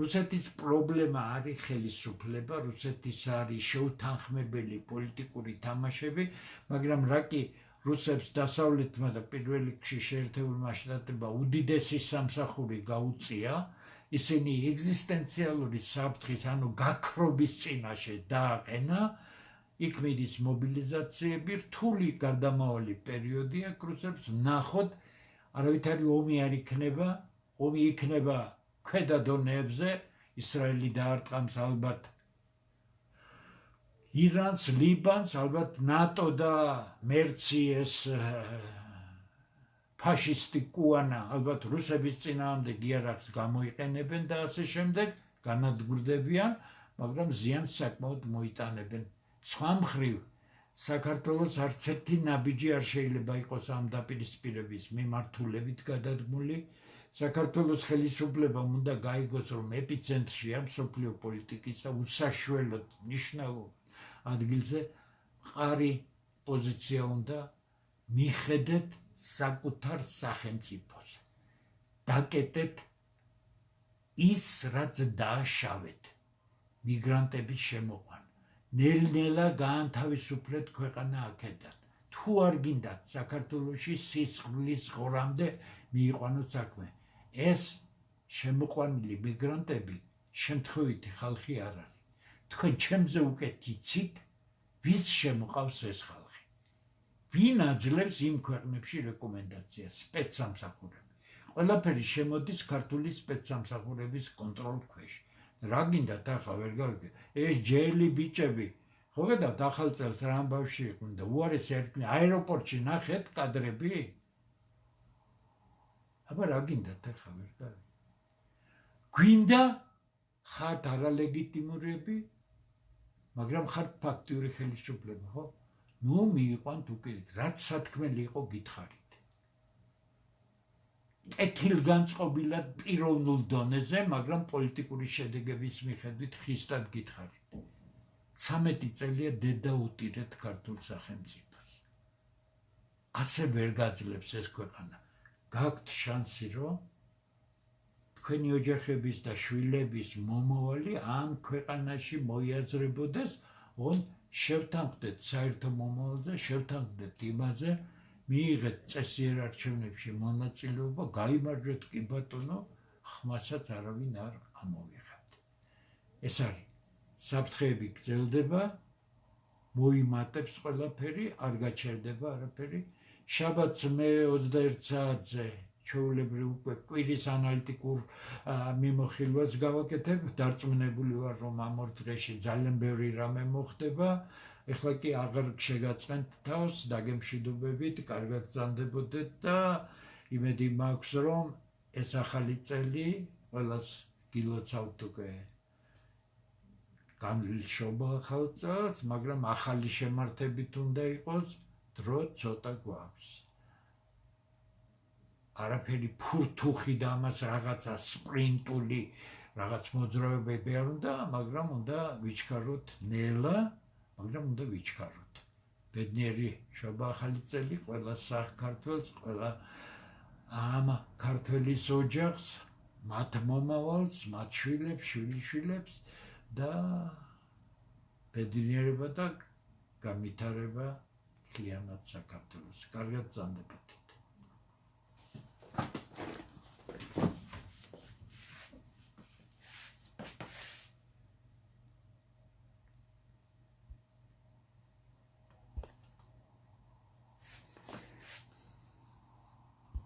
რუსეთის პრობლემა არის ხელისუფლება, რუსეთის არის შეუთანხმებელი პოლიტიკური თამაშები, მაგრამ რა კი რუსებს დასავლეთმა და პირველ რიგში შეერთებულმა შტატებმა უდიდესი სამსახური გაუწია, ისინი ეგზისტენციალური საფრთხის, ანუ გაქრობის წინაშე დააყენა, იქ მიდის მობილიზაციები, რთული გარდამავალი პერიოდი აქვს რუსებს, ნახოთ, არავითარი ომი არ იქნება, ომი იქნება ქვედა დონეებზე, ისრაელი დაარტყამს ალბათ ირანს, ლიბანს, ალბათ ნატო და მერცი ეს ფაშისტი კუანა, ალბათ რუსების წინააღმდეგ იარაღს გამოიყენებენ და ასე შემდეგ, განადგურდებიან, მაგრამ ზიანს საკმაოდ მოიტანებენ. სხვა მხრივ, საქართველოს არც ერთი ნაბიჯი არ შეიძლება იყოს ამ დაპირისპირების მიმართულებით გადადგმული. საქართველოს ხელისუფლებამ უნდა გაიგოს, რომ ეპიცენტრშია მსოფლიო პოლიტიკისა, უსაშველოდ მნიშვნელოვან ადგილზე მყარი პოზიცია უნდა მიხედეთ საკუთარ სახელმწიფოზე. დაკეტეთ ის, რაც დააშავეთ, მიგრანტების შემოყვანა. ნელ-ნელა გაანთავისუფლეთ ქვეყანა აქედან. თუ არ გინდათ საქართველოში სისხლის ღორამდე მიიყვანოთ საქმე. ეს შემოყვანილი მიგრანტები შემთხვევითი ხალხი არ არის. თქვენ ჩემზე უკეთ იცით, ვის შემოყავს ეს ხალხი? ვინ აძლევს იმ ქვეყნებში რეკომენდაციას სპეცსამსახურები? ყველაფერი შემოდის ქართული სპეცსამსახურების კონტროლის ქვეშ. რა გინდათ ახლა ვერ გავიგე? ეს ჯელი ბიჭები, ხო გეტყვით ახალ წელს რა ამბავში იყვნენ და უარეს ერქნი აეროპორტში ნახეთ კადრები? აბა რა გინდათ ახლა ვერ გავიგე? გვინდა ხართ არალეგიტიმურები, მაგრამ ხართ ფაქტიური ხელისუფლება, ხო? ნუ მიიყვანთ უკიდით, რაც სათქმელი იყო გითხარით. კეთილგანწყობილად პიროვნულ დონეზე, მაგრამ პოლიტიკური შედეგების მიხედვით ხისტად გითხარით. 13 წელია დედა უტირეთ ქართულ სახელმწიფოს. ასე ვერ გაძლებს ეს ქვეყანა. გაქვთ შანსი, რომ თქვენი ოჯახების და შვილების მომავალი ამ ქვეყანაში მოიაზრებოდეს, შევთანხმდეთ საერთო მომავალზე, შევთანხმდეთ იმაზე, მიიღეთ წესიერ არჩევნებში მონაწილეობა, გაიმარჯვეთ კი ბატონო, ხმასაც არავინ არ ამოვიღებთ. ეს არის საფრთხეები გრძელდება, მოიმატებს ყველაფერი, არ გაჩერდება არაფერი. შაბათს მე 21 საათზე ჩვეულებრივ უკვე კვირის ანალიტიკურ მიმოხილვას გავაკეთებ, დარწმუნებული ვარ, რომ ამ ორ დღეში ძალიან ბევრი რამე მოხდება. ეხლა კი აღარ შეგაწყენთ თავს, დაგემშვიდობებით, კარგად გრძანდებოდეთ და იმედი მაქვს, რომ ეს ახალი წელი ყველას გილოცავთ უკვე განვლიშობა ახალ წელს, მაგრამ ახალი შემართებით უნდა იყოს, დრო ცოტა გვაქვს. არაფერი ფურთუხი და ამას რაღაცა სპრინტული რაღაც მოძრაობები არ უნდა, მაგრამ უნდა ვიჩქაროთ ნელა, მაგრამ უნდა ვიჩქაროთ. ბედნიერი შობა ახალი წელი ყველა საქართველოს, ყველა ამ ქართველის ოჯახს, მათ მომავალს, მათ შვილებს, შვილიშვილებს და ბედნიერება და განვითარება მთლიანად საქართველოს. კარგად გრძანდებოდეთ.